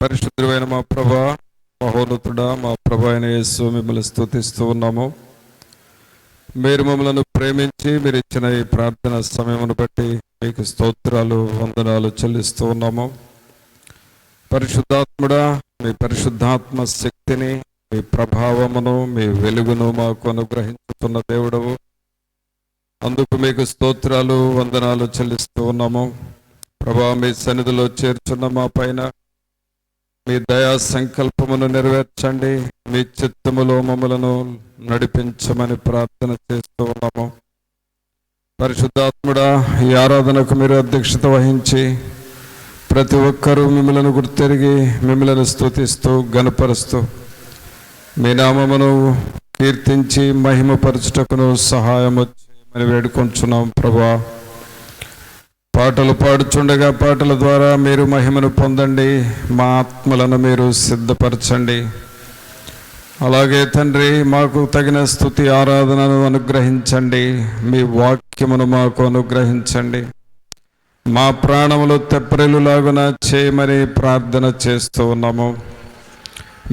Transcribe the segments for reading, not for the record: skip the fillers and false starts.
పరిశుద్ధుడైన మా ప్రభా, మహోన్నతుడా, మా ప్రభు అయిన యేసు, మిమ్మల్ని స్తుతిస్తూ ఉన్నాము. మీరు మమ్మల్ని ప్రేమించి మీరు ఇచ్చిన ఈ ప్రార్థన సమయమును బట్టి మీకు స్తోత్రాలు, వందనాలు చెల్లిస్తూ ఉన్నాము. పరిశుద్ధాత్ముడా, మీ పరిశుద్ధాత్మ శక్తిని, మీ ప్రభావమును, మీ వెలుగును మాకు అనుగ్రహించుతున్న దేవుడవు. అందుకు మీకు స్తోత్రాలు, వందనాలు చెల్లిస్తూ ఉన్నాము. ప్రభా, మీ సన్నిధిలో చేర్చున్న మా పైన మీ దయా సంకల్పమును నెరవేర్చండి. మీ చిత్తములో మమ్మలను నడిపించమని ప్రార్థన చేస్తూ ఉన్నాము. పరిశుద్ధాత్ముడా, ఈ ఆరాధనకు మీరు అధ్యక్షత వహించి ప్రతి ఒక్కరూ మిమ్మల్ని గుర్తెరిగి మిమ్మల్ని స్తుతిస్తూ గణపరుస్తూ మీ నామమును కీర్తించి మహిమపరచుటకును సహాయము చేయమని వేడుకొంచున్నాం. ప్రభా, పాటలు పాడుచుండగా పాటల ద్వారా మీరు మహిమను పొందండి, మా ఆత్మలను మీరు సిద్ధపరచండి. అలాగే తండ్రి, మాకు తగిన స్తుతి ఆరాధనను అనుగ్రహించండి. మీ వాక్యమును మాకు అనుగ్రహించండి. మా ప్రాణములు తెప్పరిల్లులాగున చేయమని ప్రార్థన చేస్తూ ఉన్నాము.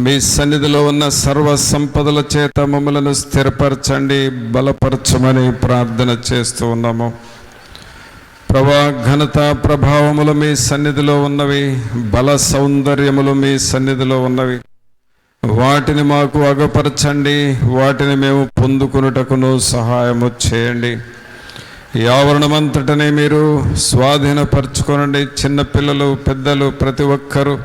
మీ సన్నిధిలో ఉన్న సర్వ సంపదల చేత మమ్మలను స్థిరపరచండి, బలపరచమని ప్రార్థన చేస్తూ ఉన్నాము. ప్రభా, ఘనత ప్రభావములు మీ సన్నిధిలో ఉన్నవి, బల సౌందర్యములు మీ సన్నిధిలో ఉన్నవి. వాటిని మాకు అగపరచండి, వాటిని మేము పొందుకున్నటకును సహాయము చేయండి. ఈ ఆవరణమంతటనే మీరు స్వాధీనపరచుకోనండి. చిన్నపిల్లలు, పెద్దలు ప్రతి ఒక్కరూ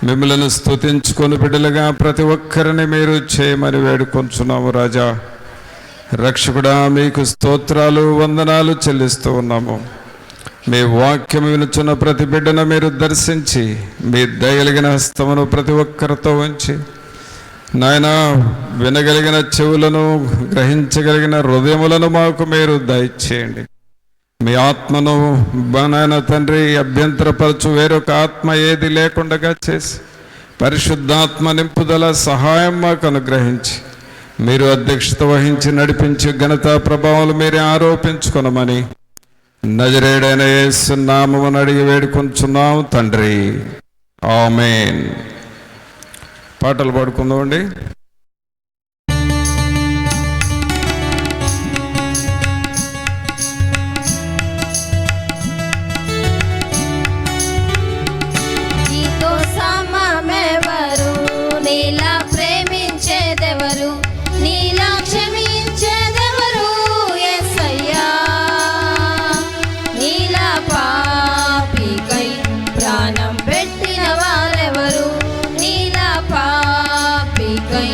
మిమ్మల్ని స్తుతించుకొని బిడ్డలుగా ప్రతి ఒక్కరిని మీరు చేయమని వేడుకొంచున్నాము. రాజా, రక్షకుడా, మీకు స్తోత్రాలు, వందనాలు చెల్లిస్తూ ఉన్నాము. మీ వాక్యం వినుచున్న ప్రతి బిడ్డను మీరు దర్శించి మీ దయగలిగిన హస్తమును ప్రతి ఒక్కరితో ఉంచి నాయన, వినగలిగిన చెవులను, గ్రహించగలిగిన హృదయములను మాకు మీరు దయచేయండి. మీ ఆత్మను నాయన తండ్రి అభ్యంతరపరచు వేరొక ఆత్మ ఏది లేకుండా చేసి పరిశుద్ధాత్మ నింపుదల సహాయం మాకు అనుగ్రహించి మీరు అధ్యక్షత వహించి నడిపించి ఘనత ప్రభావాలు మీరే ఆరోపించుకొనమని నజరేయుడైన యేసు నామమున అడిగి వేడుకొంచున్నాం తండ్రి, ఆమేన్. పాటలు పాడుకుందామండి. నీతో సమమెవరు, నీలా ప్రేమించేదెవరు, నీలా క్షమించేదెవరు యేసయ్యా. నీలా పాపికై ప్రాణం పెట్టిన వారెవరు, నీలా పాపికై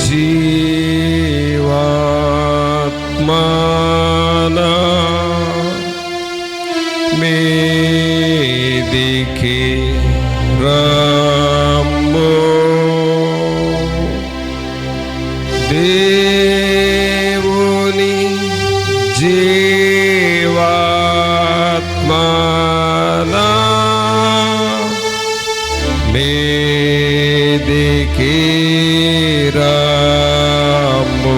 జీవాత్మనా మీదికి రమ్ము. దేవుని జీవాత్మనా మీదికి రమ్ము.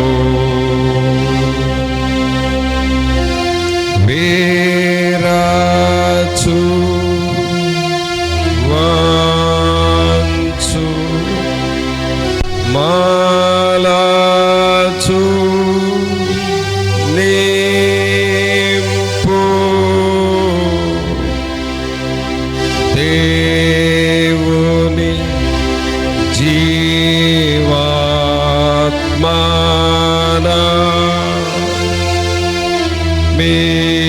వీరాచు వంచు మాలాచు నింపు దేవుని జీవాత్మనా మీదికి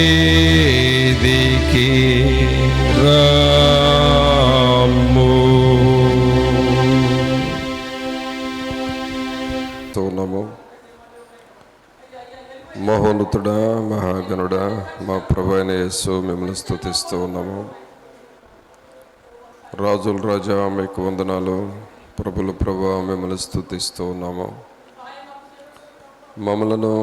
రమ్ము. స్తోత్రము. మహోన్నతుడా, మహాగణుడా, మా ప్రభు అయిన యేసు మిమ్మల్ని స్తుతిస్తూ ఉన్నాము. రాజుల రాజా మీకు వందనాలు. ప్రభుల ప్రభు మిమ్మల్ని స్తుతిస్తూ ఉన్నాము. మమ్మలను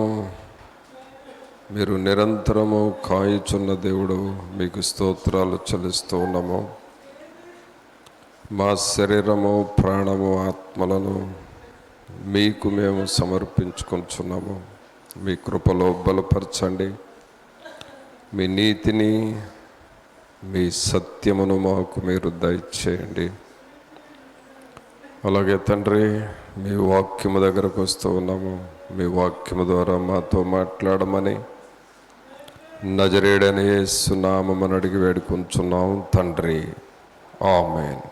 మీరు నిరంతరము కాయుచున్న దేవుడు, మీకు స్తోత్రాలు చెల్లిస్తూ ఉన్నాము. మా శరీరము, ప్రాణము, ఆత్మలను మీకు మేము సమర్పించుకుంటున్నాము. మీ కృపలో బలపరచండి. మీ నీతిని, మీ సత్యమును మాకు మీరు దయచేయండి. అలాగే తండ్రి, మీ వాక్యము దగ్గరకు వస్తూ ఉన్నాము. మీ వాక్యము ద్వారా మాతో మాట్లాడమని నజరేయుడైన యేసు నామమున అడిగి వేడుకుంటున్నాం తండ్రి. ఆమేన్.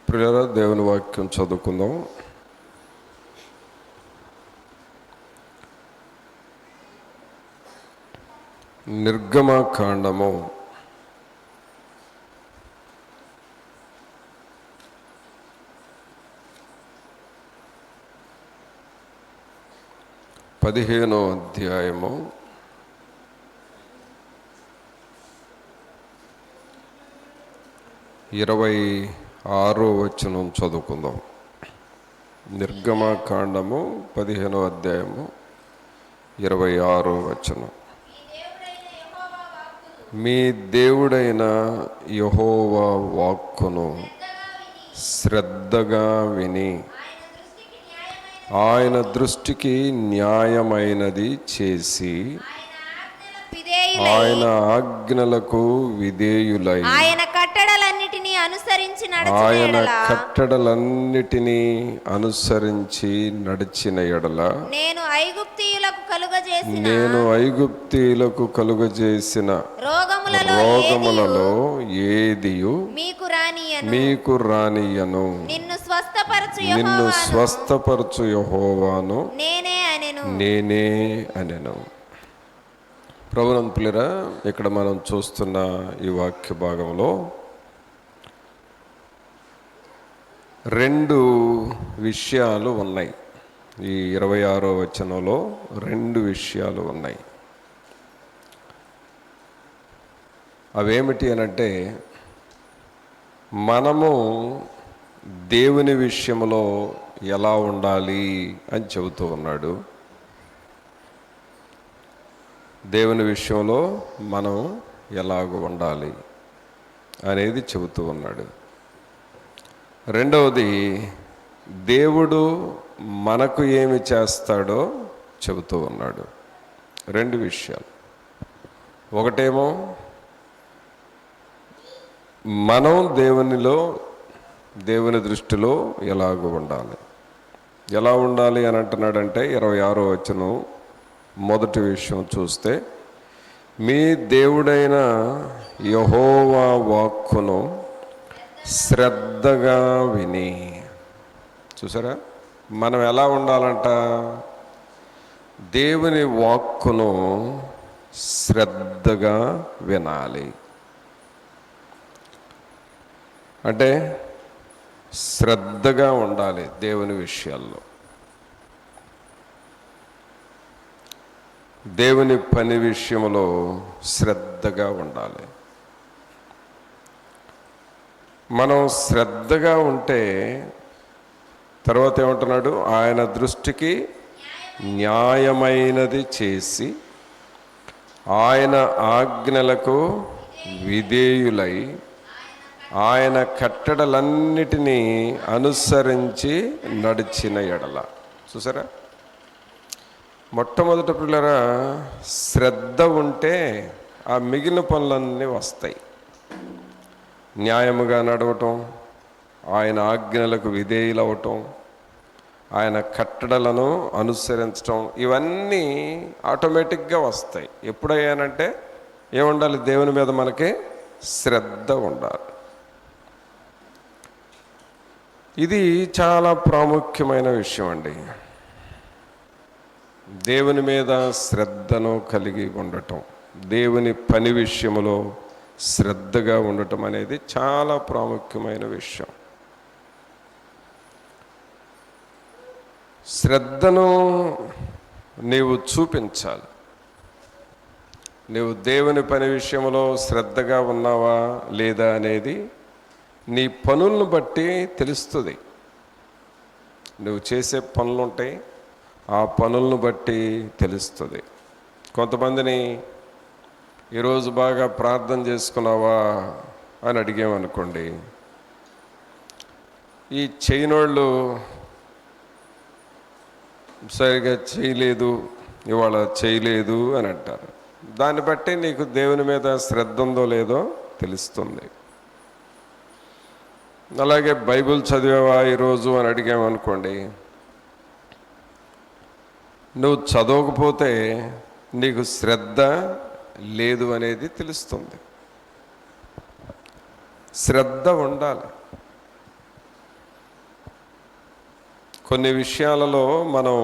ప్రియులారా, దేవుని వాక్యం చదువుకుందాం. నిర్గమకాండము 15వ అధ్యాయము 26వ వచనం చదువుకుందాం. నిర్గమకాండము 15వ అధ్యాయము 26వ వచనం. మీ దేవుడైన యెహోవా వాక్కును శ్రద్ధగా విని ఆయన దృష్టికి న్యాయమైనది చేసి ఆయన ఆజ్ఞలకు విధేయులై ఆయన కట్టడలన్నిటినీ అనుసరించి నడిచిన ఎడల నేను ఐగుప్తీయులకు కలుగజేసిన రోగములలో ఏదియు మీకు రానియను. నిన్ను స్వస్థపరచు యెహోవాను నేనే అనెను. ప్రభునంతులరా, ఇక్కడ మనం చూస్తున్న ఈ వాక్య భాగంలో 2 విషయాలు ఉన్నాయి. ఈ 26వ వచనంలో 2 విషయాలు ఉన్నాయి. అవేమిటి అనంటే, మనము దేవుని విషయంలో ఎలా ఉండాలి అని చెబుతూ ఉన్నాడు. దేవుని విషయంలో మనం ఎలాగ ఉండాలి అనేది చెబుతూ ఉన్నాడు. రెండవది, దేవుడు మనకు ఏమి చేస్తాడో చెబుతూ ఉన్నాడు. 2 విషయాలు. ఒకటేమో మనం దేవుని దృష్టిలో ఎలాగ ఉండాలి. ఎలా ఉండాలి అని అంటున్నాడంటే 26వ వచనం మొదటి విషయం చూస్తే, మీ దేవుడైన యెహోవా వాక్కును శ్రద్ధగా విని. చూసారా, మనం ఎలా ఉండాలంట? దేవుని వాక్కును శ్రద్ధగా వినాలి. అంటే శ్రద్ధగా ఉండాలి దేవుని విషయాల్లో. దేవుని పని విషయంలో శ్రద్ధగా ఉండాలి. మనం శ్రద్ధగా ఉంటే తర్వాత ఏమంటున్నాడు? ఆయన దృష్టికి న్యాయమైనది చేసి ఆయన ఆజ్ఞలకు విధేయులై ఆయన కట్టడలన్నిటినీ అనుసరించి నడిచిన ఎడల. చూసారా, మొట్టమొదట పిల్లరా, శ్రద్ధ ఉంటే ఆ మిగిలిన పనులన్నీ వస్తాయి. న్యాయముగా నడవటం, ఆయన ఆజ్ఞలకు విధేయులవటం, ఆయన కట్టడలను అనుసరించటం, ఇవన్నీ ఆటోమేటిక్గా వస్తాయి. ఎప్పుడయ్యానంటే ఏముండాలి? దేవుని మీద మనకి శ్రద్ధ ఉండాలి. ఇది చాలా ప్రాముఖ్యమైన విషయం అండి. దేవుని మీద శ్రద్ధను కలిగి ఉండటం, దేవుని పని విషయంలో శ్రద్ధగా ఉండటం అనేది చాలా ప్రాముఖ్యమైన విషయం. శ్రద్ధను నీవు చూపించాలి. నీవు దేవుని పని విషయంలో శ్రద్ధగా ఉన్నావా లేదా అనేది నీ పనులను బట్టి తెలుస్తుంది. నువ్వు చేసే పనులు ఉంటాయి, ఆ పనులను బట్టి తెలుస్తుంది. కొంతమందిని ఈరోజు బాగా ప్రార్థన చేసుకున్నావా అని అడిగామనుకోండి, ఈ చేయనోళ్ళు సరిగా చేయలేదు, ఇవాళ చేయలేదు అని అంటారు. దాన్ని బట్టి నీకు దేవుని మీద శ్రద్ధ ఉందో లేదో తెలుస్తుంది. అలాగే బైబిల్ చదివావా ఈరోజు అని అడిగామనుకోండి, నువ్వు చదవకపోతే నీకు శ్రద్ధ లేదు అనేది తెలుస్తుంది. శ్రద్ధ ఉండాలి. కొన్ని విషయాలలో మనం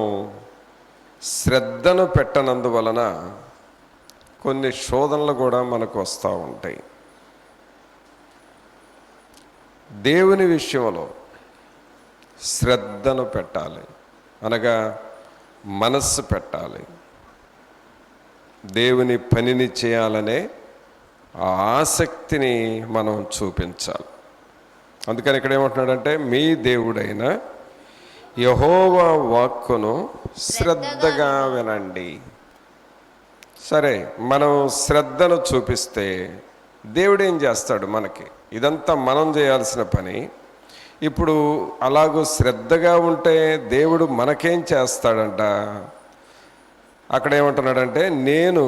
శ్రద్ధను పెట్టనందువలన కొన్ని శోధనలు కూడా మనకు వస్తూ ఉంటాయి. దేవుని విషయంలో శ్రద్ధను పెట్టాలి, అనగా మనస్సు పెట్టాలి. దేవుని పనిని చేయాలనే ఆ ఆసక్తిని మనం చూపించాలి. అందుకని ఇక్కడ ఏమంటున్నాడంటే, మీ దేవుడైన యెహోవా వాక్కును శ్రద్ధగా వినండి. సరే, మనం శ్రద్ధను చూపిస్తే దేవుడు ఏం చేస్తాడు? మనకి ఇదంతా మనం చేయాల్సిన పని. ఇప్పుడు అలాగూ శ్రద్ధగా ఉంటే దేవుడు మనకేం చేస్తాడంట? అక్కడ ఏమంటున్నాడంటే, నేను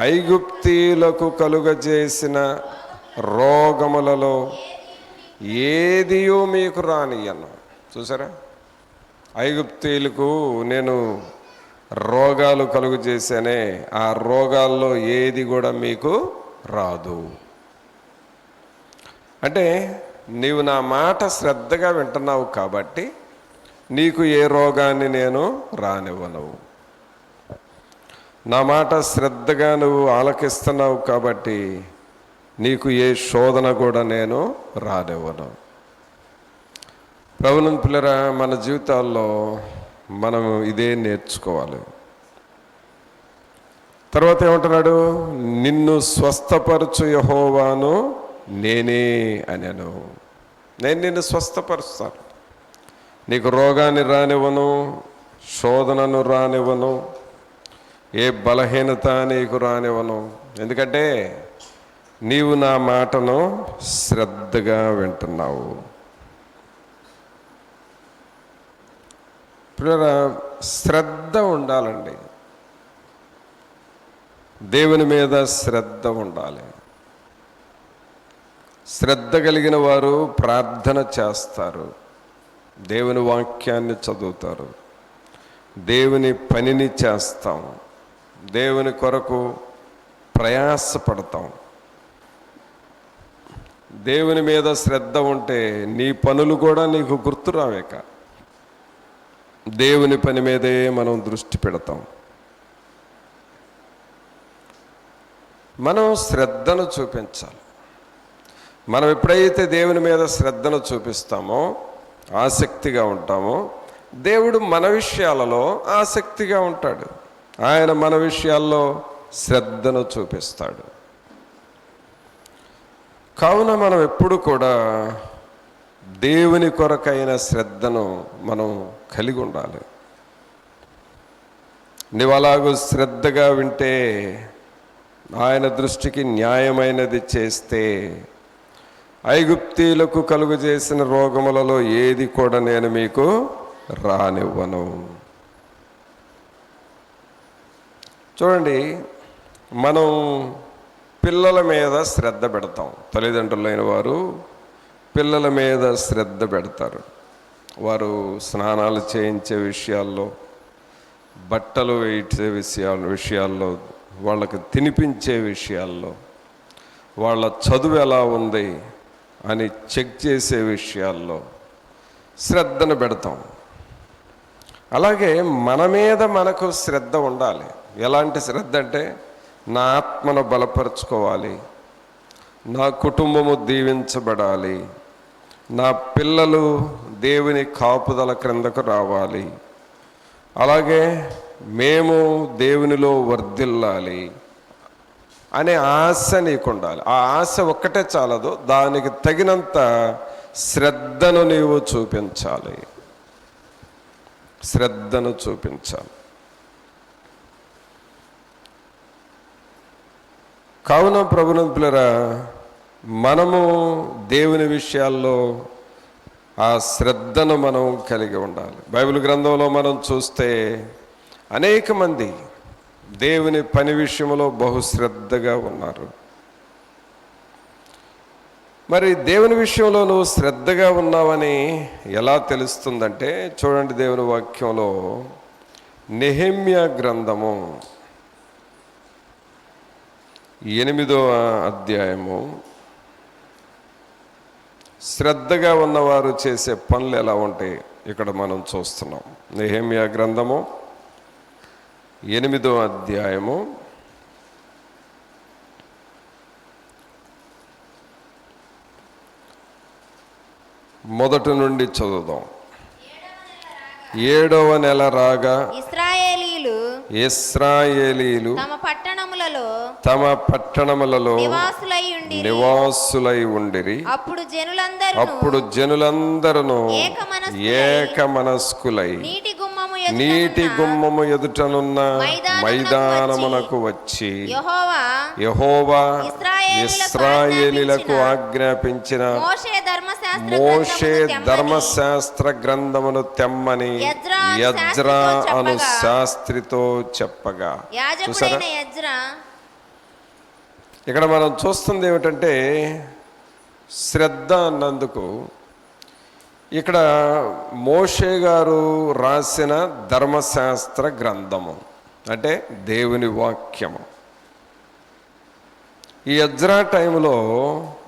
ఐగుప్తీయులకు కలుగజేసిన రోగములలో ఏదియో మీకు రానియను. చూసారా, ఐగుప్తీయులకు నేను రోగాలు కలుగు చేశానే, ఆ రోగాల్లో ఏది కూడా మీకు రాదు. అంటే నీవు నా మాట శ్రద్ధగా వింటున్నావు కాబట్టి నీకు ఏ రోగాన్ని నేను రానివ్వను. నా మాట శ్రద్ధగా నువ్వు ఆలకిస్తున్నావు కాబట్టి నీకు ఏ శోధన కూడా నేను రానివ్వను. ప్రభువుని పిల్లరా, మన జీవితాల్లో మనం ఇదే నేర్చుకోవాలి. తర్వాత ఏమంటున్నాడు? నిన్ను స్వస్థపరచు యెహోవాను నేనే అనెను. నేను నిన్ను స్వస్థపరుస్తాను. నీకు రోగాన్ని రానివ్వను, శోధనను రానివ్వను, ఏ బలహీనత నీకు రానివ్వను. ఎందుకంటే నీవు నా మాటను శ్రద్ధగా వింటున్నావు. శ్రద్ధ ఉండాలండి. దేవుని మీద శ్రద్ధ ఉండాలి. శ్రద్ధ కలిగిన వారు ప్రార్థన చేస్తారు, దేవుని వాక్యాన్ని చదువుతారు, దేవుని పనిని చేస్తాం, దేవుని కొరకు ప్రయాసపడతాం. దేవుని మీద శ్రద్ధ ఉంటే నీ పనులు కూడా నీకు గుర్తురావేక. దేవుని పని మీదే మనం దృష్టి పెడతాం. మనం శ్రద్ధను చూపించాలి. మనం ఎప్పుడైతే దేవుని మీద శ్రద్ధను చూపిస్తామో, ఆసక్తిగా ఉంటామో, దేవుడు మన విషయాలలో ఆసక్తిగా ఉంటాడు. ఆయన మన విషయాల్లో శ్రద్ధను చూపిస్తాడు. కావున మనం ఎప్పుడు కూడా దేవుని కొరకైన శ్రద్ధను మనం కలిగి ఉండాలి. నీవు అలాగూ శ్రద్ధగా వింటే, ఆయన దృష్టికి న్యాయమైనది చేస్తే, ఐగుప్తీయులకు కలుగు చేసిన రోగములలో ఏది కూడా నేను మీకు రానివ్వను. చూడండి, మనం పిల్లల మీద శ్రద్ధ పెడతాం. తల్లిదండ్రులైన వారు పిల్లల మీద శ్రద్ధ పెడతారు. వారు స్నానాలు చేయించే విషయాల్లో, బట్టలు వేయించే విషయాల్లో, వాళ్ళకి తినిపించే విషయాల్లో, వాళ్ళ చదువు ఎలా ఉంది అని చెక్ చేసే విషయాల్లో శ్రద్ధను పెడతాం. అలాగే మన మీద మనకు శ్రద్ధ ఉండాలి. ఎలాంటి శ్రద్ధ అంటే, నా ఆత్మను బలపరుచుకోవాలి, నా కుటుంబము దీవించబడాలి, నా పిల్లలు దేవుని కాపుదల క్రిందకు రావాలి, అలాగే మేము దేవునిలో వర్ధిల్లాలి అనే ఆశ నీకు ఉండాలి. ఆ ఆశ ఒక్కటే చాలదు, దానికి తగినంత శ్రద్ధను నీవు చూపించాలి. శ్రద్ధను చూపించాలి. కావున ప్రభునంతులరా, మనము దేవుని విషయాల్లో ఆ శ్రద్ధను మనం కలిగి ఉండాలి. బైబిల్ గ్రంథంలో మనం చూస్తే అనేక మంది దేవుని పని విషయంలో బహుశ్రద్ధగా ఉన్నారు. మరి దేవుని విషయంలో నువ్వు శ్రద్ధగా ఉన్నావని ఎలా తెలుస్తుందంటే, చూడండి, దేవుని వాక్యంలో నెహెమ్యా గ్రంథము 8వ అధ్యాయము, శ్రద్ధగా ఉన్నవారు చేసే పనులు ఎలా ఉంటాయి ఇక్కడ మనం చూస్తున్నాం. నెహెమ్యా గ్రంథము 8వ అధ్యాయము 1 నుండి చదువుదాం. 7వ నెల రాగా ఇశ్రాయేలీలు తమ పట్టణములలో నివాసులై ఉండిరి. అప్పుడు జనులందరూ ఏక మనస్కులై నీటి గుమ్మము ఎదుటనున్న మైదానమునకు వచ్చి యెహోవా ఇశ్రాయేలీలకు ఆజ్ఞాపించిన మోషే ధర్మశాస్త్ర గ్రంథమును తెమ్మని యజ్రా అను శాస్త్రితో చెప్పగా. చూసారా, ఇక్కడ మనం చూస్తుంది ఏమిటంటే, శ్రద్ధ అన్నందుకు ఇక్కడ మోషే గారు రాసిన ధర్మశాస్త్ర గ్రంథము అంటే దేవుని వాక్యము. ఈ యజ్రా టైంలో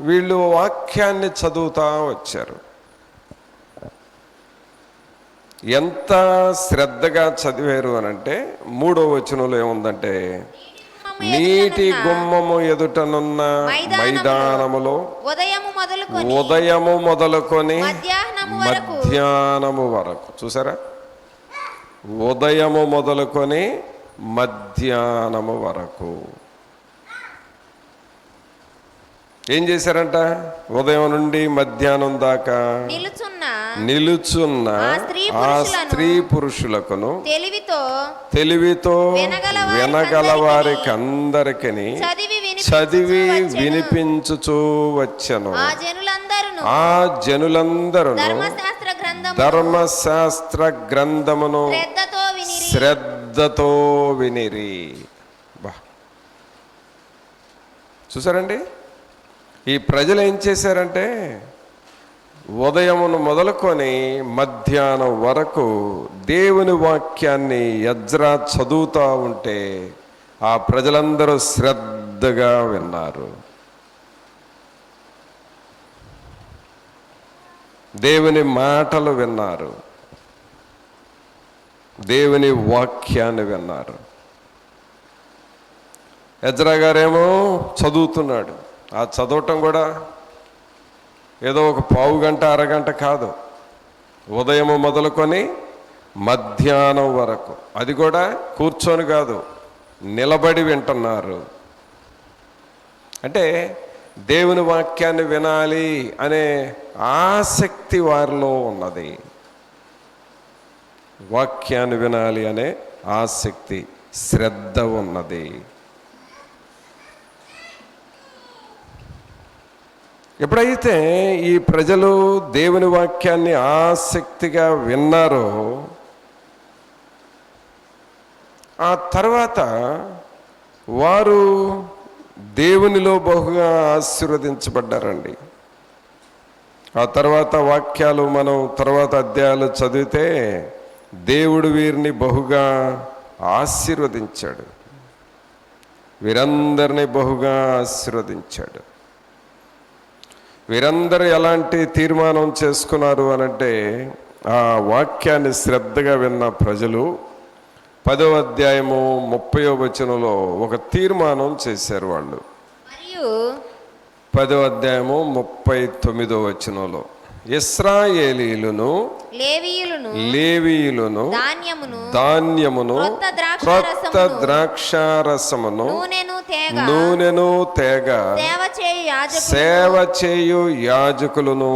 వీళ్ళు వాక్యాన్ని చదువుతా వచ్చారు. ఎంత శ్రద్ధగా చదివారు అనంటే, 3వ వచనంలో ఏముందంటే, నీటి గుమ్మము ఎదుటనున్న మైదానములో ఉదయము మొదలుకొని మధ్యాహ్నము వరకు. చూసారా, ఉదయము మొదలుకొని మధ్యాహ్నము వరకు ఏం చేశారంట? ఉదయం నుండి మధ్యాహ్నం దాకా నిలుచున్న ఆ స్త్రీ పురుషులకును తెలివితో వినగల వారికి అందరికి చదివి వినిపించుచూ వచ్చెను. ఆ జనులందరూ ధర్మశాస్త్ర గ్రంథమును శ్రద్ధతో వినిరి. చూసారండి, ఈ ప్రజలు ఏం చేశారంటే, ఉదయమును మొదలుకొని మధ్యాహ్నం వరకు దేవుని వాక్యాన్ని యజ్రా చదువుతూ ఉంటే ఆ ప్రజలందరూ శ్రద్ధగా విన్నారు. దేవుని మాటలు విన్నారు, దేవుని వాక్యాన్ని విన్నారు. యజ్రా గారేమో చదువుతున్నాడు. ఆ చదవటం కూడా ఏదో ఒక పావు గంట అరగంట కాదు, ఉదయం మొదలుకొని మధ్యాహ్నం వరకు, అది కూడా కూర్చొని కాదు, నిలబడి వింటున్నారు. అంటే దేవుని వాక్యాన్ని వినాలి అనే ఆసక్తి వారిలో ఉన్నది. వాక్యాన్ని వినాలి అనే ఆసక్తి, శ్రద్ధ ఉన్నది. ఎప్పుడైతే ఈ ప్రజలు దేవుని వాక్యాన్ని ఆసక్తిగా విన్నారో ఆ తర్వాత వారు దేవునిలో బహుగా ఆశీర్వదించబడ్డారండి. ఆ తర్వాత వాక్యాలు మనం తర్వాత అధ్యాయాలు చదివితే దేవుడు వీరిని బహుగా ఆశీర్వదించాడు, వీరందరినీ బహుగా ఆశీర్వదించాడు. వీరందరూ ఎలాంటి తీర్మానం చేసుకున్నారు అనంటే, ఆ వాక్యాన్ని శ్రద్ధగా విన్న ప్రజలు 10వ అధ్యాయము 30వ వచనంలో ఒక తీర్మానం చేశారు. వాళ్ళు మరియు 10వ అధ్యాయము 39వ వచనంలో ఇశ్రాయేలీయులను లేవీయులను ధాన్యమును క్రొత్త ద్రాక్షారసమును నూనెను తేగ సేవ చేయు యాజకులను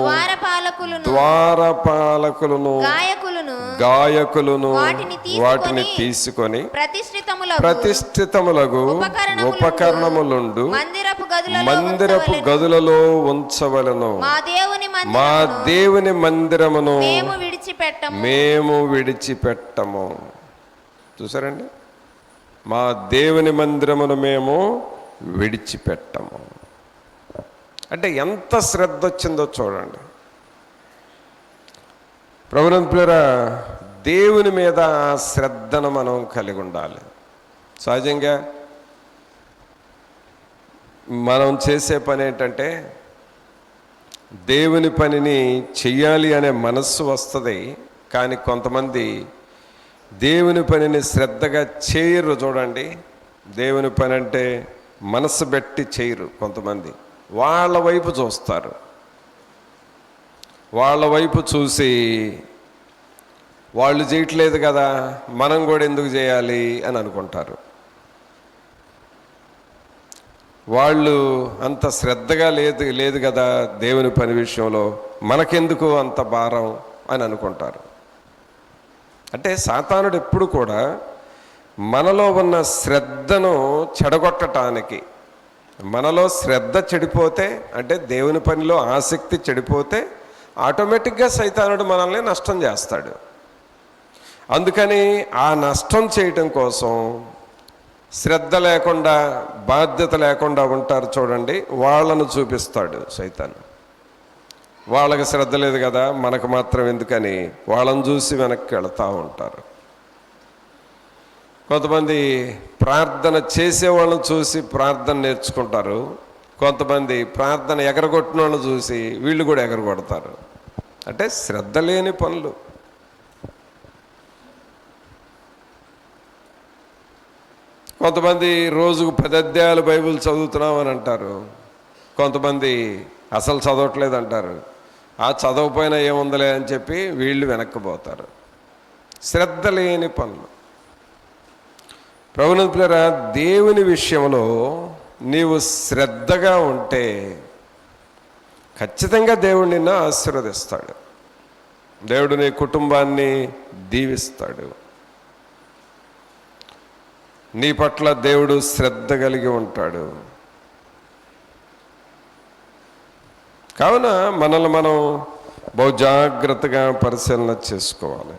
ద్వారపాలకులను గాయకులను వాటిని తీసుకొని ప్రతిష్ఠితములగు ఉపకరణములుండు మందిరపు గదులలో ఉంచవలను. మా దేవుని మందిరమును మేము విడిచిపెట్టము. చూసారండి, మా దేవుని మందిరమును మేము విడిచిపెట్టము అంటే ఎంత శ్రద్ధ వచ్చిందో చూడండి. ప్రభునందు ప్రియులారా, దేవుని మీద శ్రద్ధను మనం కలిగి ఉండాలి. సహజంగా మనం చేసే పని ఏంటంటే దేవుని పనిని చెయ్యాలి అనే మనస్సు వస్తుంది, కానీ కొంతమంది దేవుని పనిని శ్రద్ధగా చేయరు. చూడండి, దేవుని పని అంటే మనసు పెట్టి చేయరు. కొంతమంది వాళ్ళ వైపు చూస్తారు, వాళ్ళ వైపు చూసి వాళ్ళు చేయట్లేదు కదా మనం కూడా ఎందుకు చేయాలి అని అనుకుంటారు. వాళ్ళు అంత శ్రద్ధగా లేదు కదా దేవుని పని విషయంలో, మనకెందుకు అంత భారం అని అనుకుంటారు. అంటే సాతానుడు ఎప్పుడు కూడా మనలో ఉన్న శ్రద్ధను చెడగొట్టడానికి, మనలో శ్రద్ధ చెడిపోతే అంటే దేవుని పనిలో ఆసక్తి చెడిపోతే ఆటోమేటిక్గా సైతానుడు మనల్ని నష్టం చేస్తాడు. అందుకని ఆ నష్టం చేయటం కోసం శ్రద్ధ లేకుండా బాధ్యత లేకుండా ఉంటారు చూడండి, వాళ్ళను చూపిస్తాడు సైతాను. వాళ్ళకి శ్రద్ధ లేదు కదా మనకు మాత్రం ఎందుకని వాళ్ళని చూసి వెనక్కి వెళుతూ ఉంటారు. కొంతమంది ప్రార్థన చేసే వాళ్ళని చూసి ప్రార్థన నేర్చుకుంటారు, కొంతమంది ప్రార్థన ఎగరగొట్టిన వాళ్ళని చూసి వీళ్ళు కూడా ఎగరగొడతారు. అంటే శ్రద్ధ లేని పనులు. కొంతమంది రోజుకు 10 అధ్యాయాలు బైబిల్ చదువుతున్నాం అని అంటారు, కొంతమంది అసలు చదవట్లేదు అంటారు. ఆ చదవపోయినా ఏముందలే అని చెప్పి వీళ్ళు వెనక్కిపోతారు. శ్రద్ధ లేని పనులు. ప్రభునందు ప్రియులారా, దేవుని విషయంలో నీవు శ్రద్ధగా ఉంటే ఖచ్చితంగా దేవుడు నిన్ను ఆశీర్వదిస్తాడు, దేవుడు నీ కుటుంబాన్ని దీవిస్తాడు. నీ పట్ల దేవుడు శ్రద్ధ కలిగి ఉంటాడు. కావున మనల్ని మనం బహు జాగ్రత్తగా పరిశీలన చేసుకోవాలి.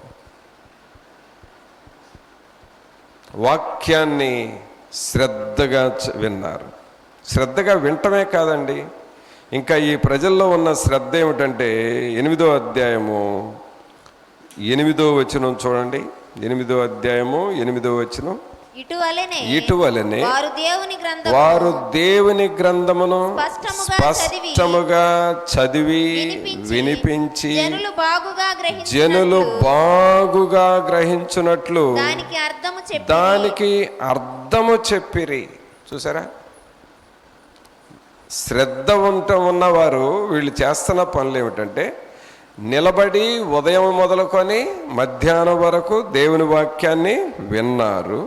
వాక్యాన్ని శ్రద్ధగా విన్నారు. శ్రద్ధగా వింటమే కాదండి, ఇంకా ఈ ప్రజల్లో ఉన్న శ్రద్ధ ఏమిటంటే 8వ అధ్యాయము 8వ వచనం చూడండి. 8వ అధ్యాయము 8వ వచనం, ఇటువలనే వారు దేవుని గ్రంథమును స్పష్టముగా చదివి వినిపించి జనులు బాగుగా గ్రహించున్నట్లు దానికి అర్థము చెప్పిరి. చూసారా, శ్రద్ధ ఉన్నవారు వీళ్ళు చేస్తున్న పనులు ఏమిటంటే, నిలబడి ఉదయం మొదలుకొని మధ్యాహ్నం వరకు దేవుని వాక్యాన్ని విన్నారు.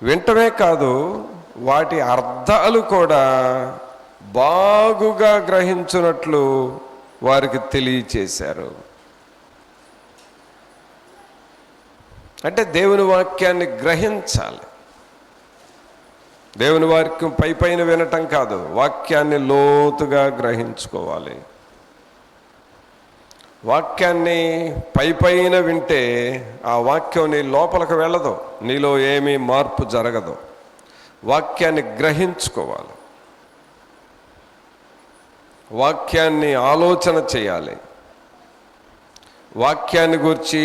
వింటమే కాదు, వాటి అర్థాలు కూడా బాగుగా గ్రహించున్నట్లు వారికి తెలియచేశారు. అంటే దేవుని వాక్యాన్ని గ్రహించాలి. దేవుని వాక్యం పైన వినటం కాదు, వాక్యాన్ని లోతుగా గ్రహించుకోవాలి. వాక్యాన్ని పైన వింటే ఆ వాక్యం నీ లోపలికి వెళ్ళదు, నీలో ఏమీ మార్పు జరగదు. వాక్యాన్ని గ్రహించుకోవాలి, వాక్యాన్ని ఆలోచన చేయాలి, వాక్యాన్ని గురించి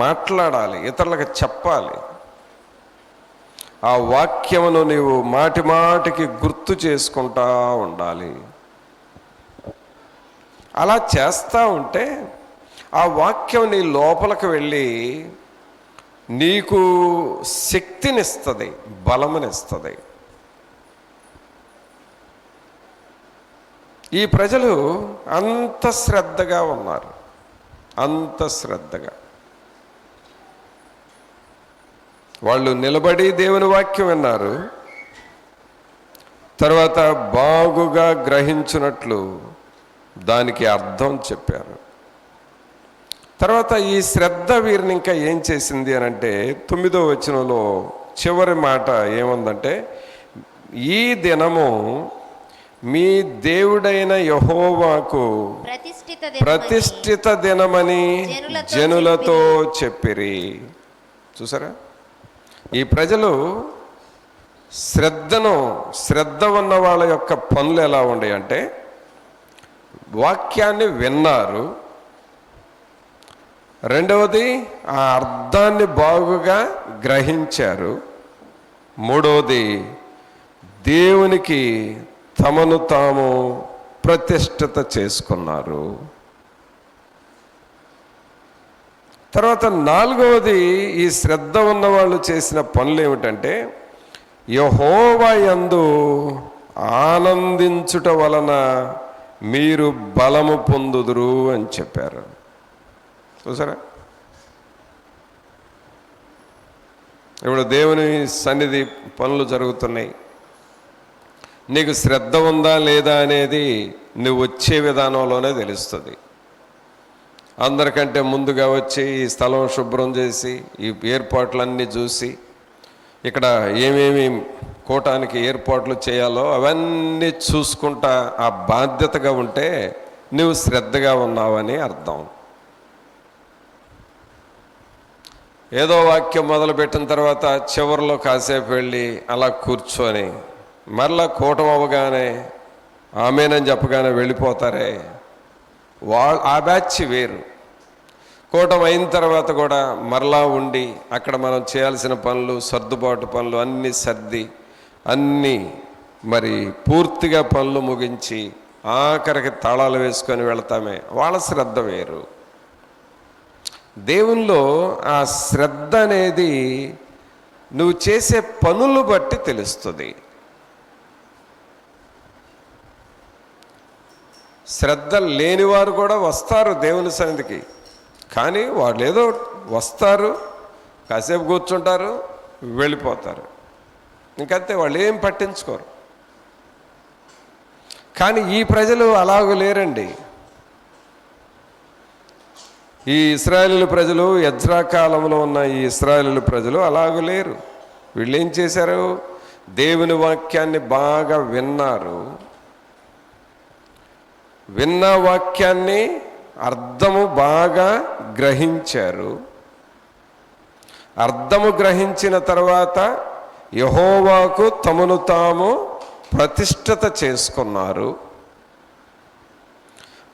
మాట్లాడాలి, ఇతరులకు చెప్పాలి. ఆ వాక్యమును నీవు మాటి మాటికి గుర్తు చేసుకుంటా ఉండాలి. అలా చేస్తూ ఉంటే ఆ వాక్యం నీ లోపలికి వెళ్ళి నీకు శక్తినిస్తుంది, బలమునిస్తుంది. ఈ ప్రజలు అంత శ్రద్ధగా ఉన్నారు, అంత శ్రద్ధగా. వాళ్ళు నిలబడి దేవుని వాక్యం విన్నారు, తర్వాత బాగుగా గ్రహించినట్లు దానికి అర్థం చెప్పారు. తర్వాత ఈ శ్రద్ధ వీరిని ఇంకా ఏం చేసింది అని అంటే, 9వ వచనంలో చివరి మాట ఏముందంటే, ఈ దినము మీ దేవుడైన యెహోవాకు ప్రతిష్ఠిత దినమని జనులతో చెప్పిరి. చూసారా, ఈ ప్రజలు శ్రద్ధ ఉన్న వాళ్ళ యొక్క పనులు ఎలా ఉన్నాయి అంటే, వాక్యాన్ని విన్నారు, రెండవది ఆ అర్థాన్ని బాగుగా గ్రహించారు, మూడవది దేవునికి తమను తాము ప్రతిష్ఠిత చేసుకున్నారు. తర్వాత నాలుగవది, ఈ శ్రద్ధ ఉన్న వాళ్ళు చేసిన పనులు ఏమిటంటే, యెహోవా యందు ఆనందించుట వలన మీరు బలము పొందుదురు అని చెప్పారు. చూసారా, ఇప్పుడు దేవుని సన్నిధి పనులు జరుగుతున్నాయి. నీకు శ్రద్ధ ఉందా లేదా అనేది నువ్వు వచ్చే విధానంలోనే తెలుస్తుంది. అందరికంటే ముందుగా వచ్చి ఈ స్థలం శుభ్రం చేసి ఈ ఏర్పాట్లన్నీ చూసి, ఇక్కడ ఏమేమి కూటానికి ఏర్పాట్లు చేయాలో అవన్నీ చూసుకుంటా ఆ బాధ్యతగా ఉంటే నువ్వు శ్రద్ధగా ఉన్నావని అర్థం. ఏదో వాక్యం మొదలుపెట్టిన తర్వాత చివరిలో కాసేపు వెళ్ళి అలా కూర్చొని మరలా కూటం అవ్వగానే ఆమేనని చెప్పగానే వెళ్ళిపోతారే, ఆ బ్యాచ్ వేరు. కూటం అయిన తర్వాత కూడా మరలా ఉండి అక్కడ మనం చేయాల్సిన పనులు, సర్దుబాటు పనులు అన్నీ సర్ది అన్నీ మరి పూర్తిగా పనులు ముగించి ఆఖరికి తాళాలు వేసుకొని వెళతామే, వాళ్ళ శ్రద్ధ వేరు. దేవునిలో ఆ శ్రద్ధ అనేది నువ్వు చేసే పనులు బట్టి తెలుస్తుంది. శ్రద్ధ లేనివారు కూడా వస్తారు దేవుని సన్నిధికి, కానీ వాళ్ళు ఏదో వస్తారు, కాసేపు కూర్చుంటారు, వెళ్ళిపోతారు, ఇంకంతే, వాళ్ళు ఏం పట్టించుకోరు. కానీ ఈ ప్రజలు అలాగ లేరండి. ఈ ఇశ్రాయేలు ప్రజలు, ఎజ్రా కాలంలో ఉన్న ఈ ఇశ్రాయేలు ప్రజలు అలాగ లేరు. వీళ్ళు ఏం చేశారు, దేవుని వాక్యాన్ని బాగా విన్నారు, విన్న వాక్యాన్ని అర్థము బాగా గ్రహించారు. అర్థము గ్రహించిన తర్వాత యెహోవాకు తమను తాము ప్రతిష్ఠిత చేసుకున్నారు.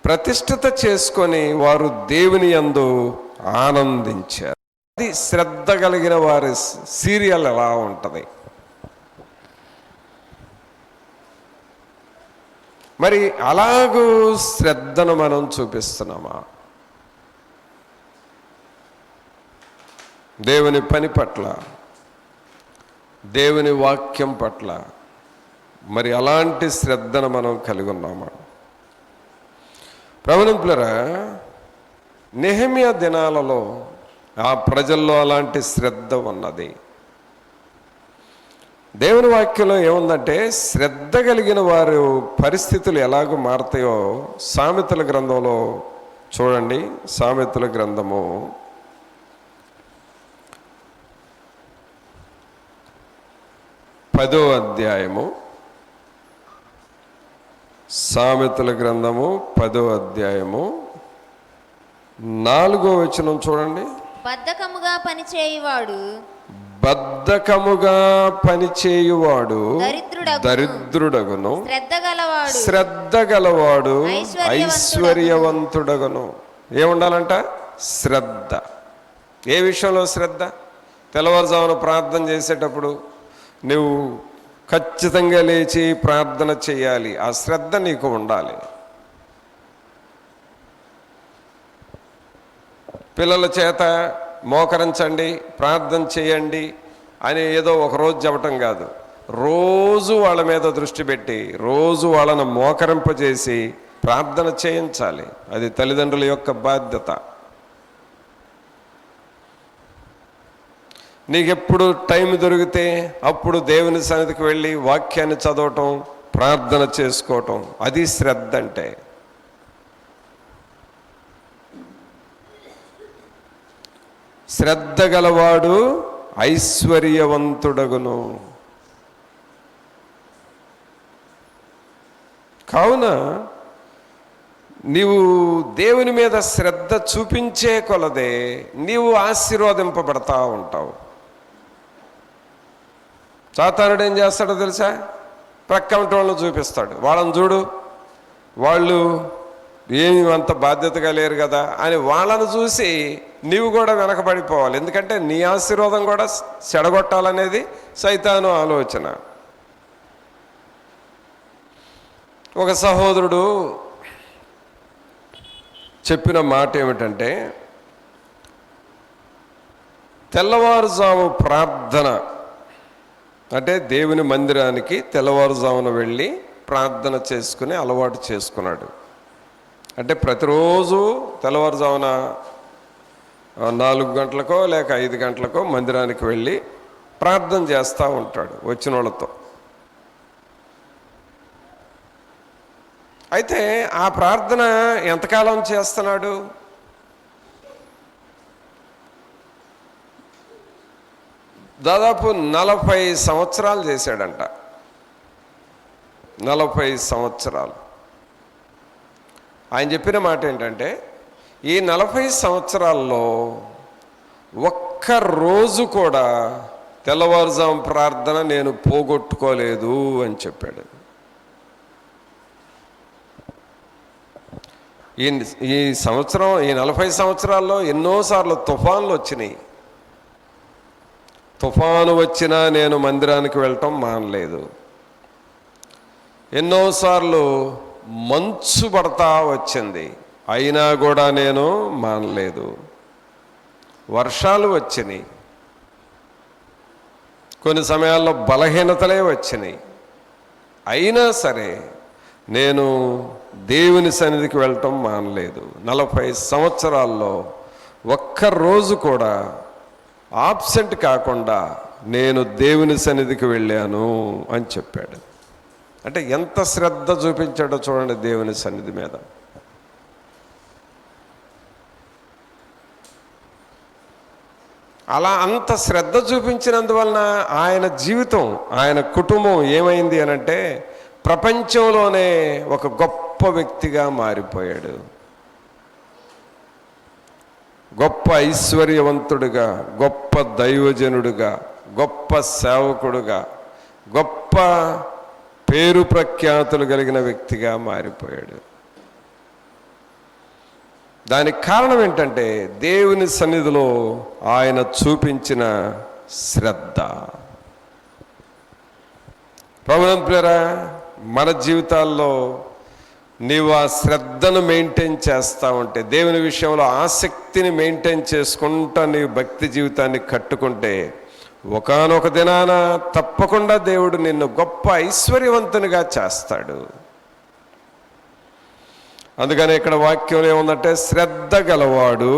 ప్రతిష్ఠిత చేసుకొని వారు దేవుని యందు ఆనందించారు. అది శ్రద్ధ కలిగిన వారి సీరియల్ ఎలా ఉంటుంది. మరి అలాగూ శ్రద్ధను మనం చూపిస్తున్నామా? దేవుని పని పట్ల, దేవుని వాక్యం పట్ల, మరి అలాంటి శ్రద్ధను మనం కలిగి ఉన్నామా? ప్రభునంతులారా, నెహెమ్యా దినాలలో ఆ ప్రజల్లో అలాంటి శ్రద్ధ ఉన్నది. దేవుని వాక్యంలో ఏముందంటే, శ్రద్ధ కలిగిన వారు పరిస్థితులు ఎలాగో మారతాయో సామెతల గ్రంథంలో చూడండి. సామెతల గ్రంథము 10వ అధ్యాయము. సామెతల గ్రంథము 10వ అధ్యాయము 4వ వచనం చూడండి. బద్ధకముగా పనిచేయువాడు దరిద్రుడగును, శ్రద్ధ గలవాడు ఐశ్వర్యవంతుడగును. ఏముండాలంట? శ్రద్ధ. ఏ విషయంలో శ్రద్ధ? తెల్లవారుజామున ప్రార్థన చేసేటప్పుడు నువ్వు ఖచ్చితంగా లేచి ప్రార్థన చేయాలి. ఆ శ్రద్ధ నీకు ఉండాలి. పిల్లల చేత మోకరించండి, ప్రార్థన చేయండి అని ఏదో ఒకరోజు చెప్పటం కాదు. రోజు వాళ్ళ మీద దృష్టి పెట్టి రోజు వాళ్ళను మోకరింపజేసి ప్రార్థన చేయించాలి. అది తల్లిదండ్రుల యొక్క బాధ్యత. నీకెప్పుడు టైం దొరికితే అప్పుడు దేవుని సన్నిధికి వెళ్ళి వాక్యాన్ని చదవటం, ప్రార్థన చేసుకోవటం, అది శ్రద్ధ అంటే. శ్రద్ధ గలవాడు ఐశ్వర్యవంతుడగును. కావున నీవు దేవుని మీద శ్రద్ధ చూపించే కొలదే నీవు ఆశీర్వదింపబడతా ఉంటావు. సాతానుడు ఏం చేస్తాడో తెలుసా? ప్రక్కన వాళ్ళని చూపిస్తాడు. వాళ్ళని చూడు, వాళ్ళు ఏమి అంత బాధ్యతగా లేరు కదా అని వాళ్ళను చూసి నీవు కూడా వెనకబడిపోవాలి. ఎందుకంటే నీ ఆశీర్వాదం కూడా చెడగొట్టాలనేది సైతాను ఆలోచన. ఒక సహోదరుడు చెప్పిన మాట ఏమిటంటే, తెల్లవారుజాము ప్రార్థన అంటే దేవుని మందిరానికి తెల్లవారుజామున వెళ్ళి ప్రార్థన చేసుకుని అలవాటు చేసుకున్నాడు. అంటే ప్రతిరోజు తెల్లవారుజామున 4 గంటలకో లేక 5 గంటలకో మందిరానికి వెళ్ళి ప్రార్థన చేస్తూ ఉంటాడు వచ్చిన వాళ్ళతో. అయితే ఆ ప్రార్థన ఎంతకాలం చేస్తున్నాడు? దాదాపు 40 సంవత్సరాలు చేశాడంట. 40 సంవత్సరాలు. ఆయన చెప్పిన మాట ఏంటంటే, ఈ 40 సంవత్సరాల్లో ఒక్క రోజు కూడా తెల్లవారుజాము ప్రార్థన నేను పోగొట్టుకోలేదు అని చెప్పాడు. ఈ సంవత్సరం, ఈ 40 సంవత్సరాల్లో ఎన్నోసార్లు తుఫాన్లు వచ్చినాయి. తుఫాను వచ్చినా నేను మందిరానికి వెళ్ళటం మానలేదు. ఎన్నోసార్లు మంచు పడతా వచ్చింది, అయినా కూడా నేను మానలేదు. వర్షాలు వచ్చినాయి, కొన్ని సమయాల్లో బలహీనతలే వచ్చినాయి, అయినా సరే నేను దేవుని సన్నిధికి వెళ్ళటం మానలేదు. 40 సంవత్సరాల్లో ఒక్కరోజు కూడా ఆబ్సెంట్ కాకుండా నేను దేవుని సన్నిధికి వెళ్ళాను అని చెప్పాడు. అంటే ఎంత శ్రద్ధ చూపించాడో చూడండి దేవుని సన్నిధి మీద. అలా అంత శ్రద్ధ చూపించినందువలన ఆయన జీవితం, ఆయన కుటుంబం ఏమైంది అనంటే ప్రపంచంలోనే ఒక గొప్ప వ్యక్తిగా మారిపోయాడు. గొప్ప ఐశ్వర్యవంతుడిగా, గొప్ప దైవజనుడిగా, గొప్ప సేవకుడుగా, గొప్ప పేరు ప్రఖ్యాతులు కలిగిన వ్యక్తిగా మారిపోయాడు. దానికి కారణం ఏంటంటే దేవుని సన్నిధిలో ఆయన చూపించిన శ్రద్ధ. ప్రభునంతులారా, మన జీవితాల్లో నీవు ఆ శ్రద్ధను మెయింటైన్ చేస్తూ ఉంటే, దేవుని విషయంలో ఆసక్తిని మెయింటైన్ చేసుకుంటా నీవు భక్తి జీవితాన్ని కట్టుకుంటే ఒకానొక దినాన తప్పకుండా దేవుడు నిన్ను గొప్ప ఐశ్వర్యవంతునిగా చేస్తాడు. అందుకని ఇక్కడ వాక్యం ఏముందంటే, శ్రద్ధ గలవాడు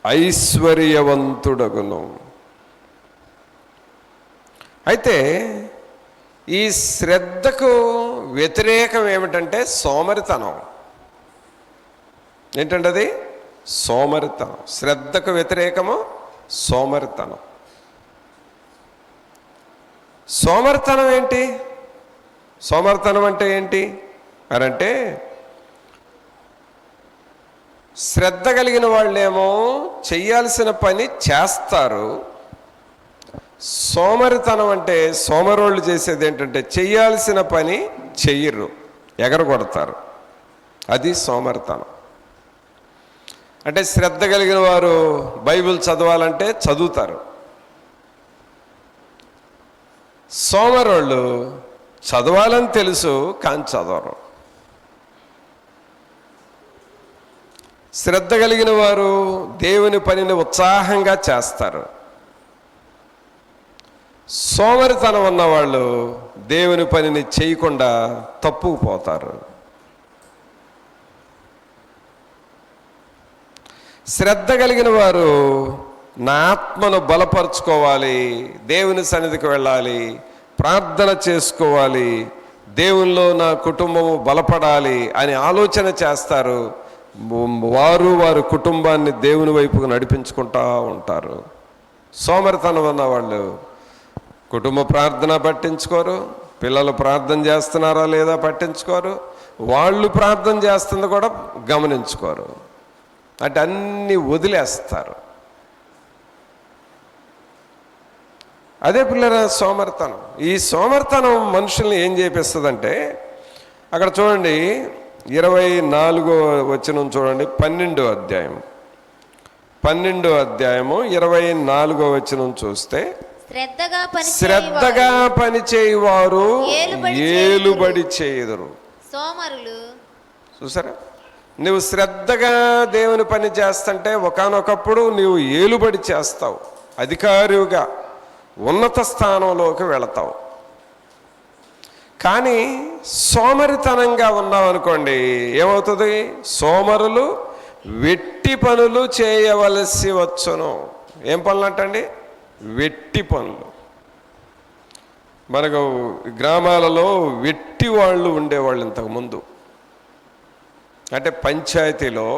ఐశ్వర్యవంతుడగును. అయితే ఈ శ్రద్ధకు వ్యతిరేకం ఏమిటంటే సోమరితనం. ఏంటంటే అది సోమరితనం. శ్రద్ధకు వ్యతిరేకము సోమరితనం. సోమరితనం ఏంటి? సోమరితనం అంటే ఏంటి అనంటే, శ్రద్ధ కలిగిన వాళ్ళేమో చెయ్యాల్సిన పని చేస్తారు. సోమరితనం అంటే, సోమరోళ్ళు చేసేది ఏంటంటే చెయ్యాల్సిన పని చెయ్యరు, ఎగరగొడతారు. అది సోమరితనం. అంటే శ్రద్ధ కలిగిన వారు బైబిల్ చదవాలంటే చదువుతారు. సోమరోళ్ళు చదవాలని తెలుసు కానీ చదవరు. శ్రద్ధ కలిగిన వారు దేవుని పనిని ఉత్సాహంగా చేస్తారు. సోమరితనం ఉన్నవాళ్ళు దేవుని పనిని చేయకుండా తప్పుకుపోతారు. శ్రద్ధ కలిగిన వారు నా ఆత్మను బలపరుచుకోవాలి, దేవుని సన్నిధికి వెళ్ళాలి, ప్రార్థన చేసుకోవాలి, దేవునిలో నా కుటుంబము బలపడాలి అని ఆలోచన చేస్తారు. వారి కుటుంబాన్ని దేవుని వైపుకు నడిపించుకుంటూ ఉంటారు. సోమరితనం ఉన్న వాళ్ళు కుటుంబ ప్రార్థన పట్టించుకోరు, పిల్లలు ప్రార్థన చేస్తున్నారా లేదా పట్టించుకోరు, వాళ్ళు ప్రార్థన చేస్తుంది కూడా గమనించుకోరు. అంటే అన్నీ వదిలేస్తారు. అదే పిల్లల సోమరితనం. ఈ సోమరితనం మనుషుల్ని ఏం చేపిస్తుందంటే, అక్కడ చూడండి 24వ వచనం చూడండి, 12వ అధ్యాయం 24వ వచనం చూస్తే, శ్రద్ధగా పనిచేయువారు ఏలుబడి చేయుదురు. సోమరులు చూసారా, నువ్వు శ్రద్ధగా దేవుని పని చేస్తుంటే ఒకానొకప్పుడు నీవు ఏలుబడి చేస్తావు, అధికారిగా ఉన్నత స్థానంలోకి వెళతావు. కానీ సోమరితనంగా ఉన్నావు అనుకోండి, ఏమవుతుంది? సోమరులు వెట్టి పనులు చేయవలసి వచ్చును. ఏం పనులు అంటండి? వెట్టి పనులు. మనకు గ్రామాలలో వెట్టి వాళ్ళు ఉండేవాళ్ళు ఇంతకుముందు. అంటే పంచాయతీలో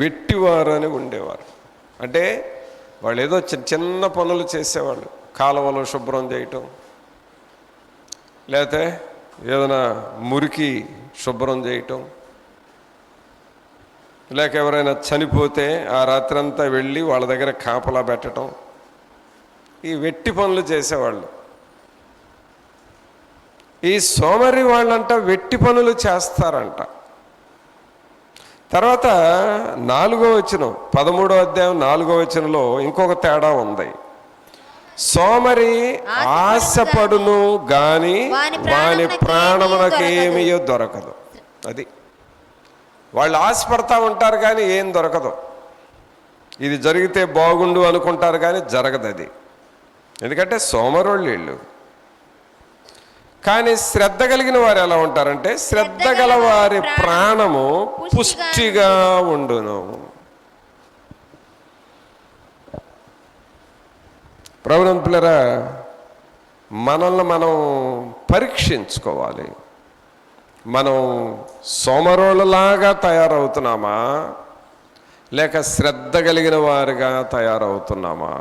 వెట్టివారు అని ఉండేవారు. అంటే వాళ్ళు ఏదో చిన్న పనులు చేసేవాళ్ళు, కాలువలు శుభ్రం చేయటం, లేకపోతే ఏదైనా మురికి శుభ్రం చేయటం, లేక ఎవరైనా చనిపోతే ఆ రాత్రంతా వెళ్ళి వాళ్ళ దగ్గర కాపలా పెట్టడం, ఈ వెట్టి పనులు చేసేవాళ్ళు. ఈ సోమరి వాళ్ళంట వెట్టి పనులు చేస్తారంట. తర్వాత 4వ వచనం, 13వ అధ్యాయం 4వ వచనంలో ఇంకొక తేడా ఉంది. సోమరి ఆశపడును గాని వాని ప్రాణమునకేమీ దొరకదు. అది వాళ్ళు ఆశపడతా ఉంటారు కానీ ఏం దొరకదు. ఇది జరిగితే బాగుండు అనుకుంటారు కానీ జరగదు అది, ఎందుకంటే సోమరోళ్ళు వీళ్ళు. కానీ శ్రద్ధ కలిగిన వారు ఎలా ఉంటారంటే, శ్రద్ధ గల వారి ప్రాణము పుష్టిగా ఉండును. ప్రభువుని పిల్లరా, మనల్ని మనం పరీక్షించుకోవాలి. మనం సోమరోళ్ళలాగా తయారవుతున్నామా లేక శ్రద్ధ కలిగిన వారుగా తయారవుతున్నామా?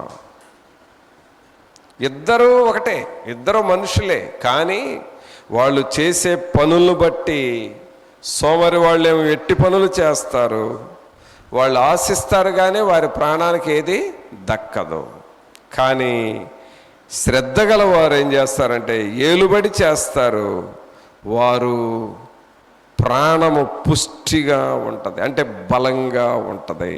ఇద్దరూ ఒకటే, ఇద్దరు మనుషులే. కానీ వాళ్ళు చేసే పనులను బట్టి సోమరి వాళ్ళేమో ఎట్టి పనులు చేస్తారు, వాళ్ళు ఆశిస్తారు కానీ వారి ప్రాణానికి ఏది దక్కదు. కానీ శ్రద్ధ గల వారు ఏం చేస్తారంటే ఏలుబడి చేస్తారు, వారు ప్రాణము పుష్టిగా ఉంటుంది, అంటే బలంగా ఉంటుంది.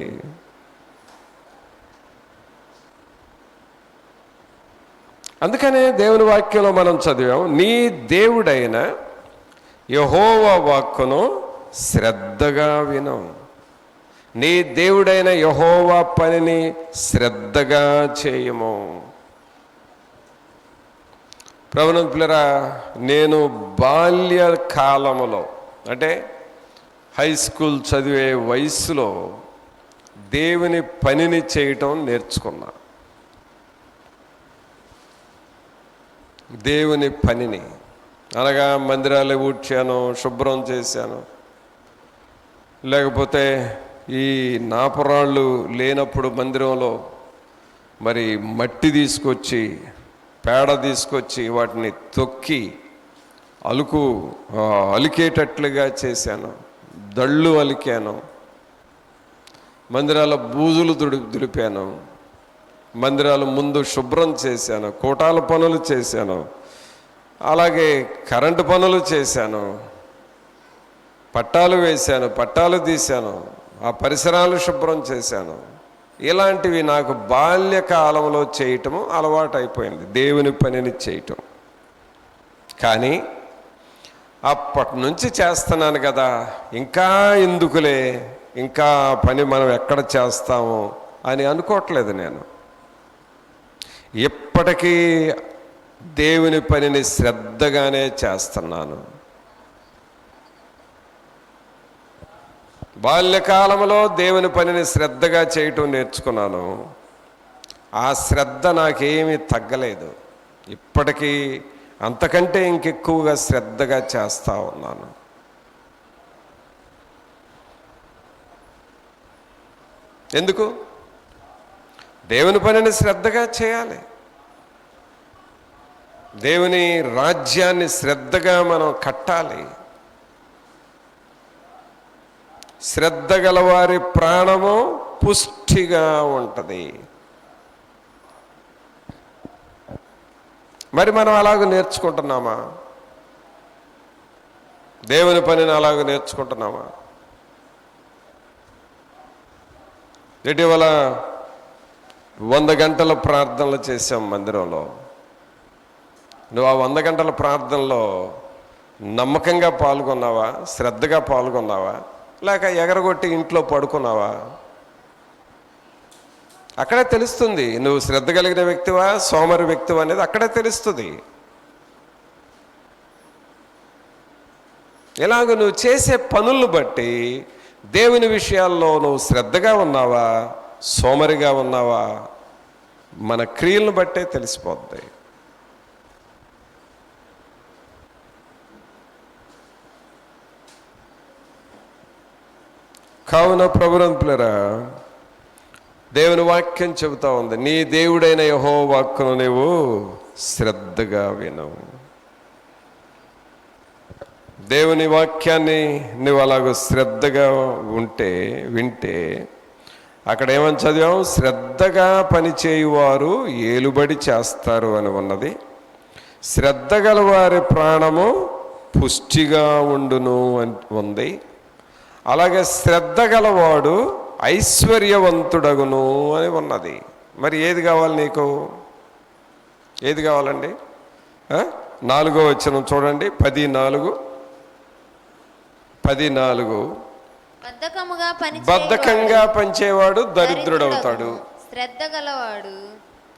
అందుకనే దేవుని వాక్యంలో మనం చదివాం, నీ దేవుడైన యెహోవా వాక్కును శ్రద్ధగా విను. నీ దేవుడైన యెహోవా పనిని శ్రద్ధగా చేయము. ప్రభునందు పిల్లరా, నేను బాల్యకాలములో అంటే హై స్కూల్ చదివే వయసులో దేవుని పనిని చేయటం నేర్చుకున్నా. దేవుని పనిని అనగా మందిరాలు ఊడ్చాను, శుభ్రం చేశాను, లేకపోతే ఈ నాపురాళ్ళు లేనప్పుడు మందిరంలో మరి మట్టి తీసుకొచ్చి పేడ తీసుకొచ్చి వాటిని తొక్కి అలికేటట్లుగా చేశాను, దళ్ళు అలికాను, మందిరాల బూజులు దులిపాను, మందిరాల ముందు శుభ్రం చేశాను, కోటాల పనులు చేశాను, అలాగే కరెంటు పనులు చేశాను, పట్టాలు వేశాను, పట్టాలు తీశాను, ఆ పరిసరాలు శుభ్రం చేశాను. ఇలాంటివి నాకు బాల్యకాలంలో చేయటము అలవాటు అయిపోయింది, దేవుని పనిని చేయటం. కానీ అప్పటి నుంచి చేస్తున్నాను కదా, ఇంకా ఎందుకులే, ఇంకా పని మనం ఎక్కడ చేస్తాము అని అనుకోవట్లేదు. నేను ఇప్పటికీ దేవుని పనిని శ్రద్ధగానే చేస్తున్నాను. బాల్యకాలంలో దేవుని పనిని శ్రద్ధగా చేయటం నేర్చుకున్నాను. ఆ శ్రద్ధ నాకేమీ తగ్గలేదు. ఇప్పటికీ అంతకంటే ఇంకెక్కువగా శ్రద్ధగా చేస్తూ ఉన్నాను. ఎందుకు? దేవుని పనిని శ్రద్ధగా చేయాలి. దేవుని రాజ్యాన్ని శ్రద్ధగా మనం కట్టాలి. శ్రద్ధ గలవారి ప్రాణము పుష్టిగా ఉంటుంది. మరి మనం అలాగ నేర్చుకుంటున్నామా? దేవుని పనిని అలాగ నేర్చుకుంటున్నామా? ఇటీవల 100 గంటల ప్రార్థనలు చేసాం మందిరంలో. నువ్వు ఆ 100 గంటల ప్రార్థనలో నమ్మకంగా పాల్గొన్నావా? శ్రద్ధగా పాల్గొన్నావా? లేక ఎగరగొట్టి ఇంట్లో పడుకున్నావా? అక్కడే తెలుస్తుంది నువ్వు శ్రద్ధ కలిగిన వ్యక్తివా, సోమరి వ్యక్తివా అనేది అక్కడే తెలుస్తుంది. ఇలాగ నువ్వు చేసే పనులను బట్టి దేవుని విషయాల్లో నువ్వు శ్రద్ధగా ఉన్నావా, సోమరిగా ఉన్నావా, మన క్రియలను బట్టే తెలిసిపోద్ది. కావున ప్రభునంతులరా, దేవుని వాక్యం చెబుతా ఉంది, నీ దేవుడైన యెహోవా వాక్కును నీవు శ్రద్ధగా విను. దేవుని వాక్యాన్ని నువ్వు అలాగ శ్రద్ధగా వింటే అక్కడ ఏమని చదివాం? శ్రద్ధగా పనిచేయువారు ఏలుబడి చేస్తారు అని ఉన్నది. శ్రద్ధ గల వారి ప్రాణము పుష్టిగా ఉండును అని ఉంది. అలాగే శ్రద్ధ గలవాడు ఐశ్వర్యవంతుడగును అని ఉన్నది. మరి ఏది కావాలి నీకు? ఏది కావాలండి? 4వ వచనం చూడండి, 10:4. బద్ధకంగా పనిచేవాడు దరిద్రుడవుతాడు. శ్రద్ధ గలవాడు,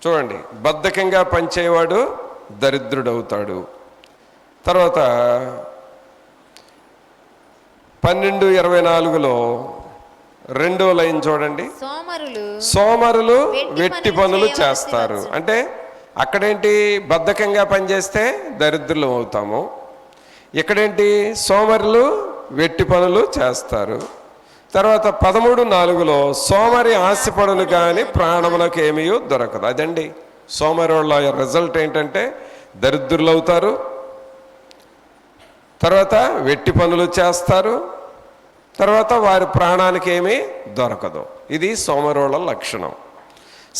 చూడండి, బద్ధకంగా పనిచేవాడు దరిద్రుడవుతాడు. తర్వాత 12:24లో 2వ లైన్ చూడండి, సోమరులు వెట్టి పనులు చేస్తారు. అంటే అక్కడేంటి? బద్ధకంగా పనిచేస్తే దరిద్రులు అవుతాము. ఇక్కడేంటి? సోమరులు వెట్టి పనులు చేస్తారు. తర్వాత 13:4లో సోమరి ఆశపడును కానీ ప్రాణమునకు ఏమీ దొరకదు. అదండి సోమరి వాళ్ళ రిజల్ట్ ఏంటంటే దరిద్రులు అవుతారు, తర్వాత వెట్టి పనులు చేస్తారు, తర్వాత వారి ప్రాణానికి ఏమీ దొరకదు. ఇది సోమరోళ్ళ లక్షణం.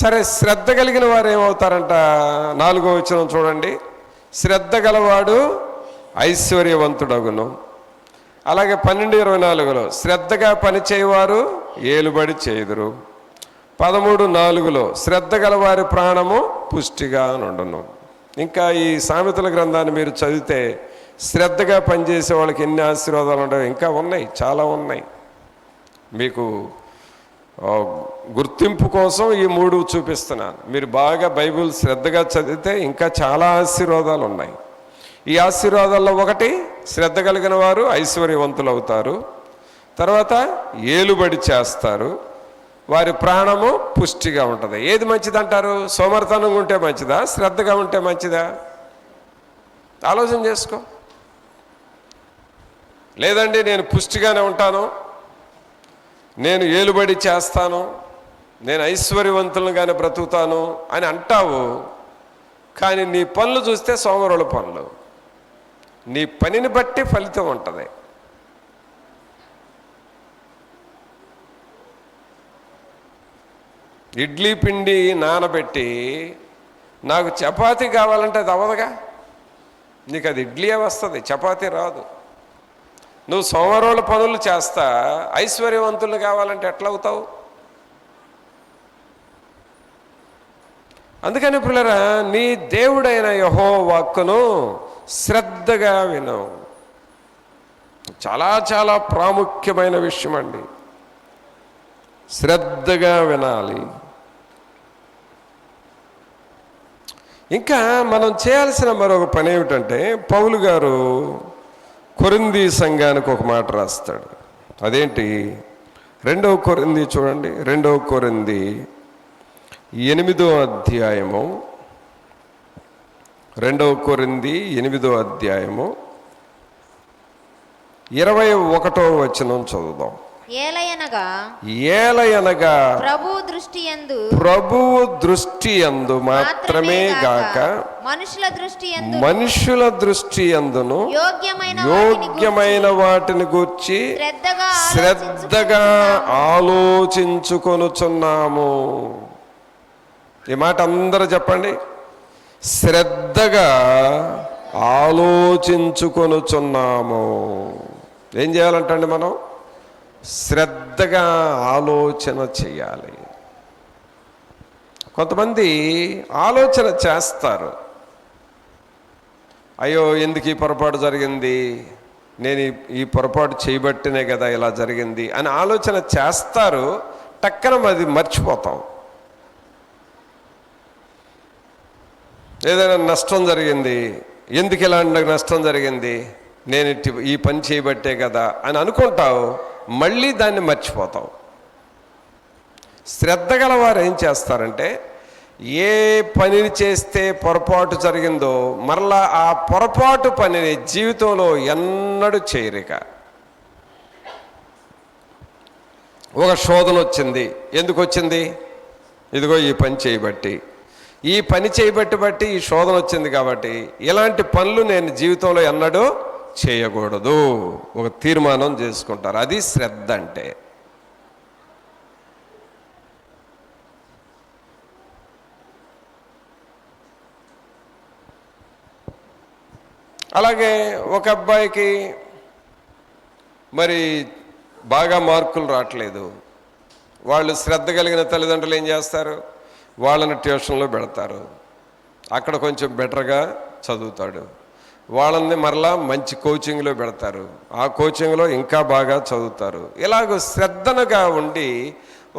సరే, శ్రద్ధ కలిగిన వారు ఏమవుతారంట? 4వ వచనం చూడండి, శ్రద్ధ గలవాడు ఐశ్వర్యవంతుడగును. అలాగే 12:24లో శ్రద్ధగా పనిచేయవారు ఏలుబడి చేయుదురు. 13:4లో శ్రద్ధ గలవారి ప్రాణము పుష్టిగా నుండును. ఇంకా ఈ సామెతల గ్రంథాన్ని మీరు చదివితే శ్రద్ధగా పనిచేసే వాళ్ళకి ఎన్ని ఆశీర్వాదాలు ఉండవు ఇంకా ఉన్నాయి, చాలా ఉన్నాయి. మీకు గుర్తింపు కోసం ఈ 3 చూపిస్తున్నాను. మీరు బాగా బైబిల్ శ్రద్ధగా చదివితే ఇంకా చాలా ఆశీర్వాదాలు ఉన్నాయి. ఈ ఆశీర్వాదాల్లో ఒకటి, శ్రద్ధ కలిగిన వారు ఐశ్వర్యవంతులు అవుతారు. తర్వాత ఏలుబడి చేస్తారు, వారి ప్రాణము పుష్టిగా ఉంటుంది. ఏది మంచిదంటారు? సోమరితనంగా ఉంటే మంచిదా, శ్రద్ధగా ఉంటే మంచిదా? ఆలోచన చేసుకో. లేదండి నేను పుష్టిగానే ఉంటాను, నేను ఏలుబడి చేస్తాను, నేను ఐశ్వర్యవంతులుగానే బ్రతుకుతాను అని అంటావు. కానీ నీ పనులు చూస్తే సోమరుల పనులు. నీ పనిని బట్టి ఫలితం ఉంటుంది. ఇడ్లీ పిండి నానబెట్టి నాకు చపాతీ కావాలంటే అది అవ్వదుగా. నీకు అది ఇడ్లీయే వస్తుంది, చపాతీ రాదు. నువ్వు సోమవారాల పనులు చేస్తా ఐశ్వర్యవంతులు కావాలంటే ఎట్లా అవుతావు? అందుకని పిల్లరా, నీ దేవుడైన యెహోవా వాక్కును శ్రద్ధగా విను. చాలా చాలా ప్రాముఖ్యమైన విషయం అండి. శ్రద్ధగా వినాలి. ఇంకా మనం చేయాల్సిన మరొక పని ఏమిటంటే, పౌలు గారు కొరింథీ సంఘానికి ఒక మాట రాస్తాడు. అదేంటి? 2వ కొరింథీ చూడండి. 2వ కొరింథీ 8వ అధ్యాయము. 2వ కొరింథీ 8వ అధ్యాయము 21వ వచనం చదువుదాం. ఏలయనగా ప్రభువు దృష్టి యందు మాత్రమే గాక మనుషుల దృష్టి యందును యోగ్యమైన వాటిని గూర్చి శ్రద్ధగా ఆలోచించుకొనుచున్నాము. ఈ మాట అందరూ చెప్పండి. శ్రద్ధగా ఆలోచించుకొనుచున్నాము. ఏం చేయాలంటండి? మనం శ్రద్ధగా ఆలోచన చేయాలి. కొంతమంది ఆలోచన చేస్తారు, అయ్యో ఎందుకు ఈ పొరపాటు జరిగింది, నేను ఈ పొరపాటు చేయబట్టినే కదా ఇలా జరిగింది అని ఆలోచన చేస్తారు. టక్కన అది మర్చిపోతాం. ఏదైనా నష్టం జరిగింది, ఎందుకు ఇలాంటి నష్టం జరిగింది, నేను ఈ పని చేయబట్టే కదా అని అనుకుంటావు, మళ్ళీ దాన్ని మర్చిపోతావు. శ్రద్ధ గల వారు ఏం చేస్తారంటే, ఏ పనిని చేస్తే పొరపాటు జరిగిందో మరలా ఆ పొరపాటు పనిని జీవితంలో ఎన్నడూ చేయరిక. ఒక శోధన వచ్చింది, ఎందుకు వచ్చింది? ఇదిగో ఈ పని చేయబట్టి, ఈ పని చేయబట్టి ఈ శోధన వచ్చింది కాబట్టి ఇలాంటి పనులు నేను జీవితంలో ఎన్నడూ చేయకూడదు. ఒక తీర్మానం చేసుకుంటారు. అది శ్రద్ధ అంటే. అలాగే ఒక అబ్బాయికి మరి బాగా మార్కులు రావట్లేదు. వాళ్ళు శ్రద్ధ కలిగిన తల్లిదండ్రులు ఏం చేస్తారు? వాళ్ళని ట్యూషన్లో పెడతారు. అక్కడ కొంచెం బెటర్గా చదువుతాడు. వాళ్ళని మరలా మంచి కోచింగ్లో పెడతారు. ఆ కోచింగ్లో ఇంకా బాగా చదువుతారు. ఇలాగ శ్రద్ధగా ఉండి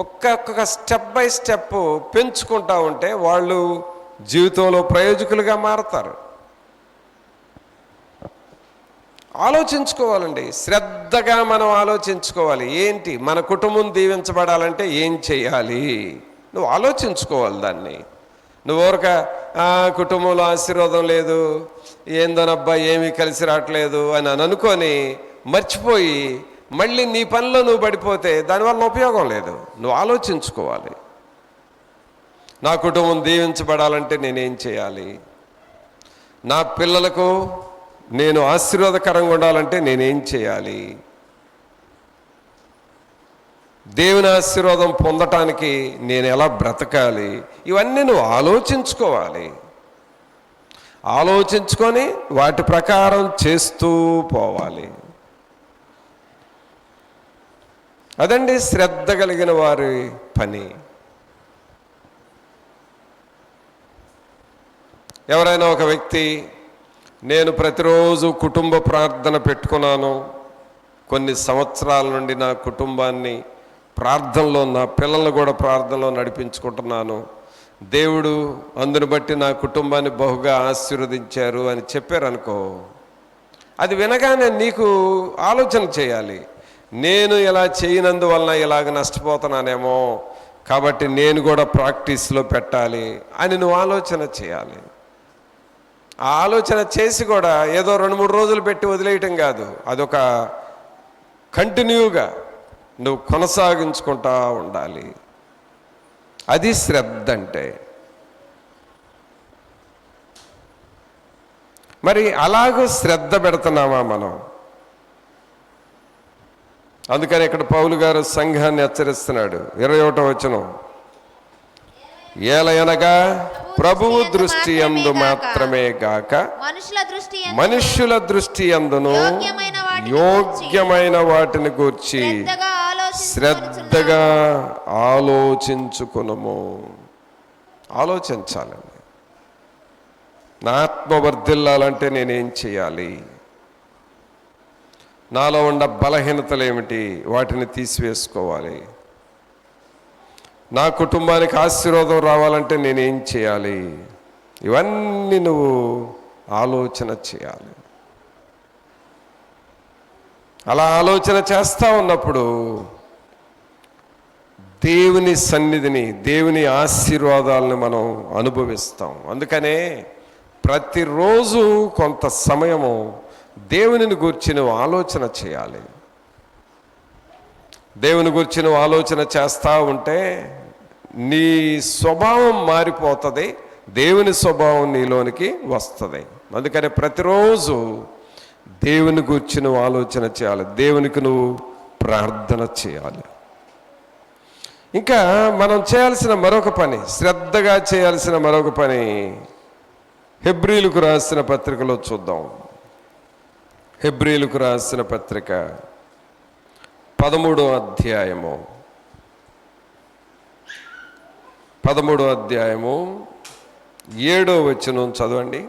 ఒక్కొక్క స్టెప్ బై స్టెప్ పెంచుకుంటూ ఉంటే వాళ్ళు జీవితంలో ప్రయోజకులుగా మారతారు. ఆలోచించుకోవాలండి. శ్రద్ధగా మనం ఆలోచించుకోవాలి. ఏంటి మన కుటుంబం దీవించబడాలంటే ఏం చేయాలి? నువ్వు ఆలోచించుకోవాలి దాన్ని. నువ్వు ఊరక కుటుంబంలో ఆశీర్వాదం లేదు, ఏందోనబ్బా ఏమీ కలిసి రావట్లేదు అని అనుకొని మర్చిపోయి మళ్ళీ నీ పనిలో నువ్వు పడిపోతే దానివల్ల ఉపయోగం లేదు. నువ్వు ఆలోచించుకోవాలి. నా కుటుంబం దీవించబడాలంటే నేనేం చేయాలి? నా పిల్లలకు నేను ఆశీర్వాదకరంగా ఉండాలంటే నేనేం చేయాలి? దేవుని ఆశీర్వాదం పొందటానికి నేను ఎలా బ్రతకాలి? ఇవన్నీ నువ్వు ఆలోచించుకోవాలి. ఆలోచించుకొని వాటి ప్రకారం చేస్తూ పోవాలి. అదండి శ్రద్ధ కలిగిన వారి పని. ఎవరైనా ఒక వ్యక్తి, నేను ప్రతిరోజు కుటుంబ ప్రార్థన పెట్టుకున్నాను, కొన్ని సంవత్సరాల నుండి నా కుటుంబాన్ని ప్రార్థనలో నా పిల్లల్ని కూడా ప్రార్థనలో నడిపించుకుంటున్నాను, దేవుడు అందుని బట్టి నా కుటుంబాన్ని బహుగా ఆశీర్వదించారు అని చెప్పారనుకో, అది వినగానే నీకు ఆలోచన చేయాలి, నేను ఇలా చేయనందువలన ఇలాగ నష్టపోతున్నానేమో, కాబట్టి నేను కూడా ప్రాక్టీస్లో పెట్టాలి అని నువ్వు ఆలోచన చేయాలి. ఆ ఆలోచన చేసి కూడా ఏదో 2-3 రోజులు పెట్టి వదిలేయటం కాదు, అదొక కంటిన్యూగా నువ్వు కొనసాగించుకుంటా ఉండాలి. అది శ్రద్ధ అంటే. మరి అలాగూ శ్రద్ధ పెడుతున్నామా మనం? అందుకని ఇక్కడ పౌలు గారు సంఘాన్ని హెచ్చరిస్తున్నాడు. 21వ వచనం, ఏలయనగా ప్రభువు దృష్టి యందు మాత్రమే గాక మనుష్యుల దృష్టి యందును యోగ్యమైన వాటిని గూర్చి శ్రద్ధగా ఆలోచించుకునుము. ఆలోచించాలండి. నా ఆత్మ వర్ధిల్లాలంటే నేనేం చేయాలి? నాలో ఉన్న బలహీనతలు ఏమిటి? వాటిని తీసివేసుకోవాలి. నా కుటుంబానికి ఆశీర్వాదం రావాలంటే నేనేం చేయాలి? ఇవన్నీ నువ్వు ఆలోచన చేయాలి. అలా ఆలోచన చేస్తూ ఉన్నప్పుడు దేవుని సన్నిధిని, దేవుని ఆశీర్వాదాలను మనం అనుభవిస్తాం. అందుకనే ప్రతిరోజు కొంత సమయము దేవునిని గురించి నువ్వు ఆలోచన చేయాలి. దేవుని గురించి నువ్వు ఆలోచన చేస్తూ ఉంటే నీ స్వభావం మారిపోతుంది, దేవుని స్వభావం నీలోనికి వస్తుంది. అందుకని ప్రతిరోజు దేవుని గురించి నువ్వు ఆలోచన చేయాలి, దేవునికి నువ్వు ప్రార్థన చేయాలి. ఇంకా మనం చేయాల్సిన మరొక పని, శ్రద్ధగా చేయాల్సిన మరొక పని హెబ్రీలకు రాసిన పత్రికలో చూద్దాం. హెబ్రీలకు రాసిన పత్రిక 13వ అధ్యాయము 7వ వచనం చదవండి.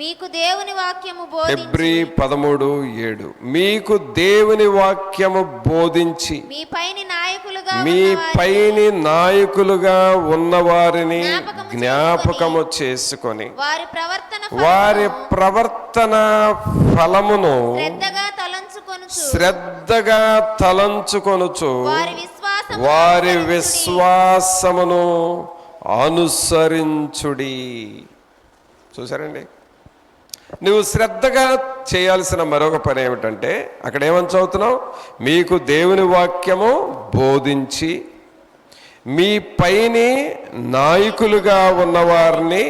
మీకు దేవుని వాక్యము హెబ్రీ 13:7 మీకు దేవుని వాక్యము బోధించి మీ పైని నాయకులుగా ఉన్నవారిని జ్ఞాపకము చేసుకొని వారి ప్రవర్తన ఫలమును శ్రద్ధగా తలంచుకొనుచు వారి విశ్వాసమును అనుసరించుడి. చూసారండి, నువ్వు శ్రద్ధగా చేయాల్సిన మరొక పని ఏమిటంటే, అక్కడ ఏమని చదువుతున్నావు? మీకు దేవుని వాక్యము బోధించి మీ పైని నాయకులుగా ఉన్నవారిని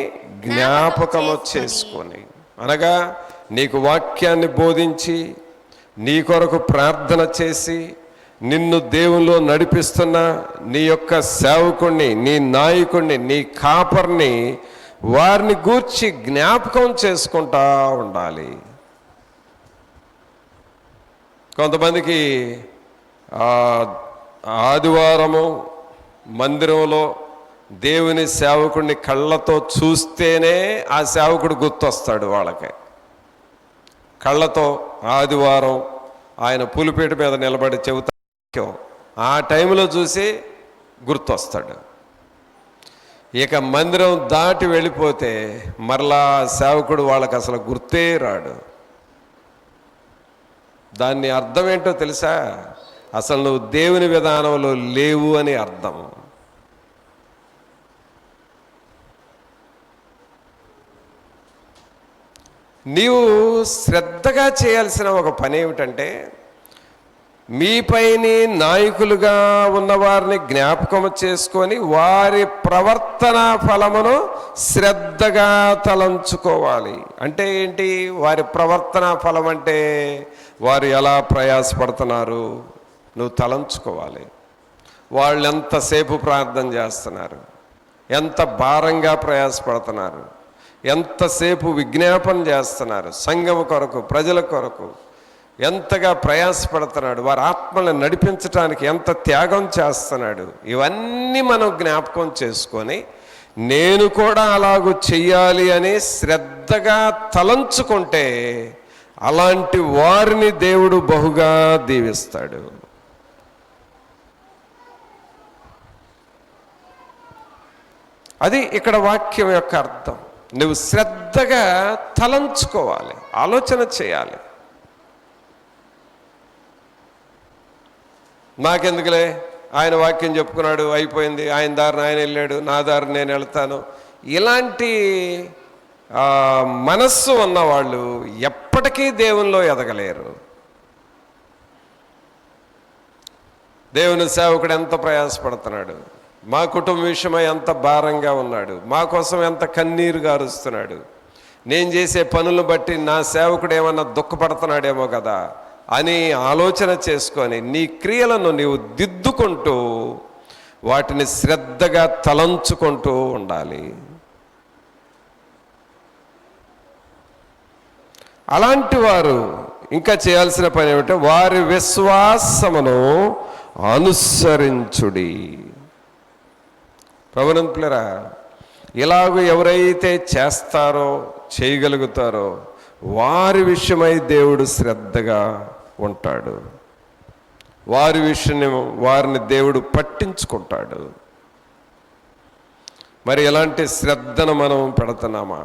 జ్ఞాపకము చేసుకొని. అనగా నీకు వాక్యాన్ని బోధించి, నీ కొరకు ప్రార్థన చేసి, నిన్ను దేవునిలో నడిపిస్తున్న నీ యొక్క సేవకుణ్ణి, నీ నాయకుణ్ణి, నీ కాపర్ని, వారిని గూర్చి జ్ఞాపకం చేసుకుంటా ఉండాలి. కొంతమందికి ఆదివారము మందిరంలో దేవుని సేవకుడిని కళ్ళతో చూస్తేనే ఆ సేవకుడు గుర్తొస్తాడు వాళ్ళకి. కళ్ళతో ఆదివారం ఆయన పులిపేట మీద నిలబడి చెబుతా, ఆ టైంలో చూసి గుర్తొస్తాడు. ఇక మందిరం దాటి వెళ్ళిపోతే మరలా సేవకుడు వాళ్ళకి అసలు గుర్తే రాడు. దాన్ని అర్థం ఏంటో తెలుసా? అసలు నువ్వు దేవుని విధానంలో లేవు అని అర్థం. నీవు శ్రద్ధగా చేయాల్సిన ఒక పని ఏమిటంటే, మీపైని నాయకులుగా ఉన్నవారిని జ్ఞాపకం చేసుకొని వారి ప్రవర్తన ఫలమును శ్రద్ధగా తలంచుకోవాలి. అంటే ఏంటి? వారి ప్రవర్తన ఫలం అంటే వారు ఎలా ప్రయాసపడుతున్నారు నువ్వు తలంచుకోవాలి. వాళ్ళు ఎంతసేపు ప్రార్థన చేస్తున్నారు, ఎంత భారంగా ప్రయాసపడుతున్నారు, ఎంతసేపు విజ్ఞాపన చేస్తున్నారు, సంఘం కొరకు, ప్రజల కొరకు ఎంతగా ప్రయాసపడుతున్నాడు, వారి ఆత్మలను నడిపించడానికి ఎంత త్యాగం చేస్తున్నాడు. ఇవన్నీ మనం జ్ఞాపకం చేసుకొని నేను కూడా అలాగూ చెయ్యాలి అని శ్రద్ధగా తలంచుకుంటే అలాంటి వారిని దేవుడు బహుగా దీవిస్తాడు. అది ఇక్కడ వాక్యం యొక్క అర్థం. నువ్వు శ్రద్ధగా తలంచుకోవాలి, ఆలోచన చేయాలి. నాకెందుకులే, ఆయన వాక్యం చెప్పుకున్నాడు, అయిపోయింది, ఆయన దారిని ఆయన వెళ్ళాడు, నా దారిని నేను వెళ్తాను. ఇలాంటి మనస్సు ఉన్నవాళ్ళు ఎప్పటికీ దేవునిలో ఎదగలేరు. దేవుని సేవకుడు ఎంత ప్రయాసపడుతున్నాడు, మా కుటుంబ విషయమై ఎంత భారంగా ఉన్నాడు, మా కోసం ఎంత కన్నీరు గారుస్తున్నాడు, నేను చేసే పనులను బట్టి నా సేవకుడు ఏమన్నా దుఃఖపడుతున్నాడేమో కదా అని ఆలోచన చేసుకొని నీ క్రియలను నీవు దిద్దుకుంటూ వాటిని శ్రద్ధగా తలంచుకుంటూ ఉండాలి. అలాంటి వారు ఇంకా చేయాల్సిన పని ఏమిటంటే వారి విశ్వాసమును అనుసరించుడి. ప్రభునంతులరా, ఇలాగ ఎవరైతే చేస్తారో చేయగలుగుతారో వారి విషయమై దేవుడు శ్రద్ధగా ఉంటాడు. వారిని దేవుడు పట్టించుకుంటాడు. మరి ఎలాంటి శ్రద్ధను మనం పెడుతున్నామా?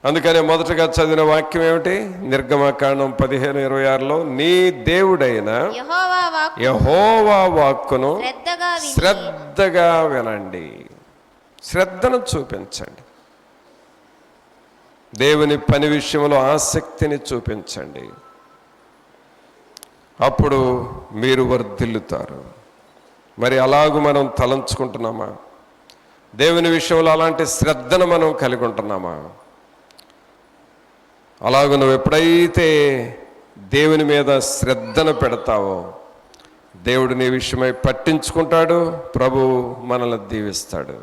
అందుకనే మొదటగా చదివిన వాక్యం ఏమిటి? నిర్గమకాండం 15:26లో నీ దేవుడైన యెహోవా వాక్కును శ్రద్ధగా వినండి. శ్రద్ధను చూపించండి, దేవుని పని విషయంలో ఆసక్తిని చూపించండి. అప్పుడు మీరు వర్ధిల్లుతారు. మరి అలాగూ మనం తలంచుకుంటున్నామా? దేవుని విషయంలో అలాంటి శ్రద్ధను మనం కలిగి ఉంటున్నామా? అలాగ నువ్వు ఎప్పుడైతే దేవుని మీద శ్రద్ధను పెడతావో దేవుడు నీ విషయమై పట్టించుకుంటాడు, ప్రభు మనల్ని దీవిస్తాడు.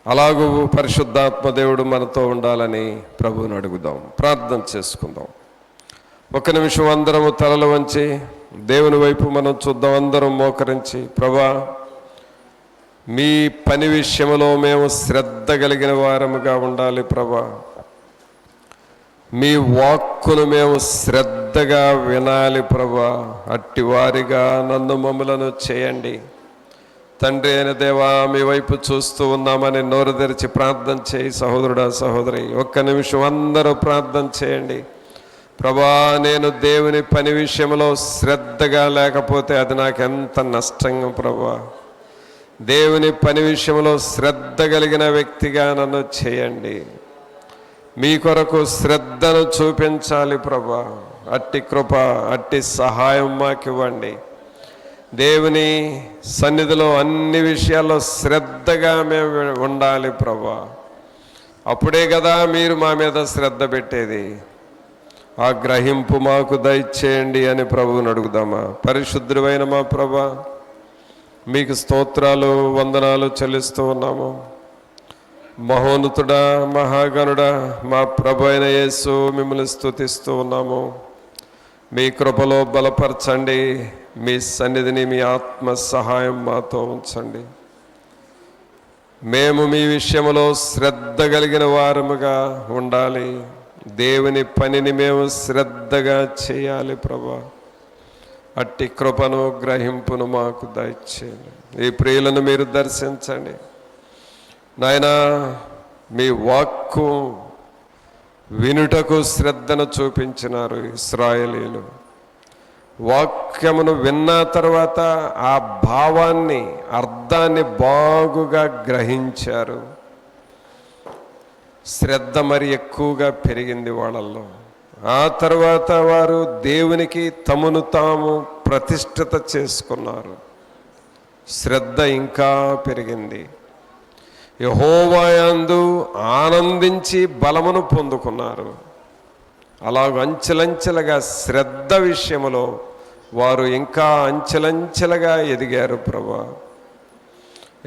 అలాగూ పరిశుద్ధాత్మ దేవుడు మనతో ఉండాలని ప్రభువుని అడుగుదాం, ప్రార్థన చేసుకుందాం. ఒక నిమిషం అందరము తలలు వంచి దేవుని వైపు మనం చూద్దాం. అందరం మోకరించి, ప్రభా మీ పని విషయంలో మేము శ్రద్ధ కలిగిన వారముగా ఉండాలి ప్రభా. మీ వాక్కును మేము శ్రద్ధగా వినాలి ప్రభా. అట్టి వారిగా మమ్మలను చేయండి తండ్రి. అయిన దేవా, మీ వైపు చూస్తూ ఉన్నామని నోరు తెరిచి ప్రార్థన చేయి. సహోదరుడా, సహోదరి, ఒక్క నిమిషం అందరూ ప్రార్థన చేయండి. ప్రభా, నేను దేవుని పని విషయంలో శ్రద్ధగా లేకపోతే అది నాకు ఎంత నష్టంగా ప్రభా. దేవుని పని విషయంలో శ్రద్ధ కలిగిన వ్యక్తిగా నన్ను చేయండి. మీ కొరకు శ్రద్ధను చూపించాలి ప్రభా. అట్టి కృప, అట్టి సహాయం మాకివ్వండి. దేవుని సన్నిధిలో అన్ని విషయాల్లో శ్రద్ధగా మేము ఉండాలి ప్రభా. అప్పుడే కదా మీరు మా మీద శ్రద్ధ పెట్టేది. ఆ గ్రహింపు మాకు దయచేయండి అని ప్రభువుని అడుగుదామా? పరిశుద్ధుడైన మా ప్రభా, మీకు స్తోత్రాలు, వందనాలు చెల్లిస్తూ ఉన్నాము. మహోన్నతుడా, మహాగణుడా, మా ప్రభు అయిన యేసు, మిమ్మల్ని స్తుతిస్తూ ఉన్నాము. మీ కృపలో బలపరచండి. మీ సన్నిధిని, మీ ఆత్మ సహాయం మాతో ఉంచండి. మేము మీ విషయంలో శ్రద్ధ కలిగిన వారముగా ఉండాలి. దేవుని పనిని మేము శ్రద్ధగా చేయాలి ప్రభా. అట్టి కృపను, గ్రహింపును మాకు దయచేయండి. ఈ ప్రియులను మీరు దర్శించండి నాయనా. మీ వాక్కు వినుటకు శ్రద్ధను చూపించినారు ఇశ్రాయేలీయులు. వాక్యమును విన్న తర్వాత ఆ భావాన్ని, అర్థాన్ని బాగుగా గ్రహించారు. శ్రద్ధ మరి ఎక్కువగా పెరిగింది వాళ్ళల్లో. ఆ తర్వాత వారు దేవునికి తమను తాము ప్రతిష్ఠిత చేసుకున్నారు. శ్రద్ధ ఇంకా పెరిగింది. యెహోవాయందు ఆనందించి బలమును పొందుకున్నారు. అలాగ అంచెలంచెలుగా శ్రద్ధ విషయంలో వారు ఇంకా అంచెలంచెలుగా ఎదిగారు ప్రభా.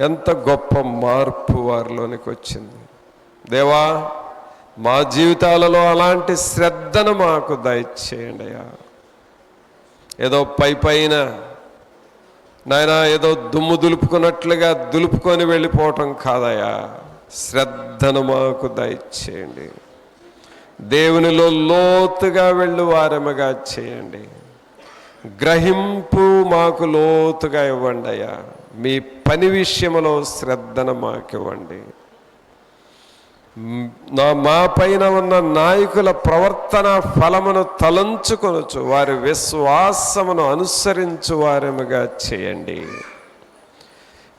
ఎంత గొప్ప మార్పు వారిలోనికి వచ్చింది. దేవా, మా జీవితాలలో అలాంటి శ్రద్ధను మాకు దయచేయండి అయ్యా. ఏదో పైన నాయనా ఏదో దుమ్ము దులుపుకున్నట్లుగా దులుపుకొని వెళ్ళిపోవటం కాదయ్యా. శ్రద్ధను మాకు దయచేయండి. దేవునిలో లోతుగా వెళ్ళి వారముగా చేయండి. గ్రహింపు మాకు లోతుగా ఇవ్వండి అయ్యా. మీ పని విషయంలో శ్రద్ధను మాకివ్వండి. మా పైన ఉన్న నాయకుల ప్రవర్తన ఫలమును తలంచుకొనొచ్చు వారి విశ్వాసమును అనుసరించు వారముగా చేయండి.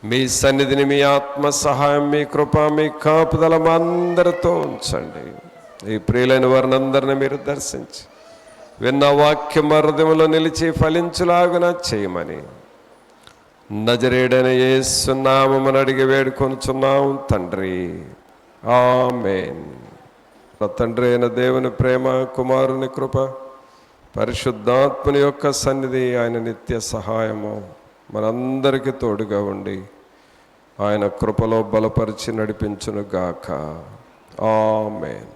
మీ సన్నిధిని, మీ ఆత్మ సహాయం, మీ కృప, మీ కాపుదల మా అందరితో ఉంచండి. ఈ ప్రియులైన వారిని అందరిని మీరు దర్శించి విన్న వాక్యం హృదయంలో నిలిచి ఫలించులాగున చేయమని నజరేయుడైన యేసు నామమున అడిగి వేడుకొనుచున్నాం తండ్రి, ఆమేన్. తండ్రి అయిన దేవుని ప్రేమ, కుమారుని కృప, పరిశుద్ధాత్మని యొక్క సన్నిధి, ఆయన నిత్య సహాయము మనందరికీ తోడుగా ఉండి ఆయన కృపలో బలపరిచి నడిపించును గాక. ఆమేన్.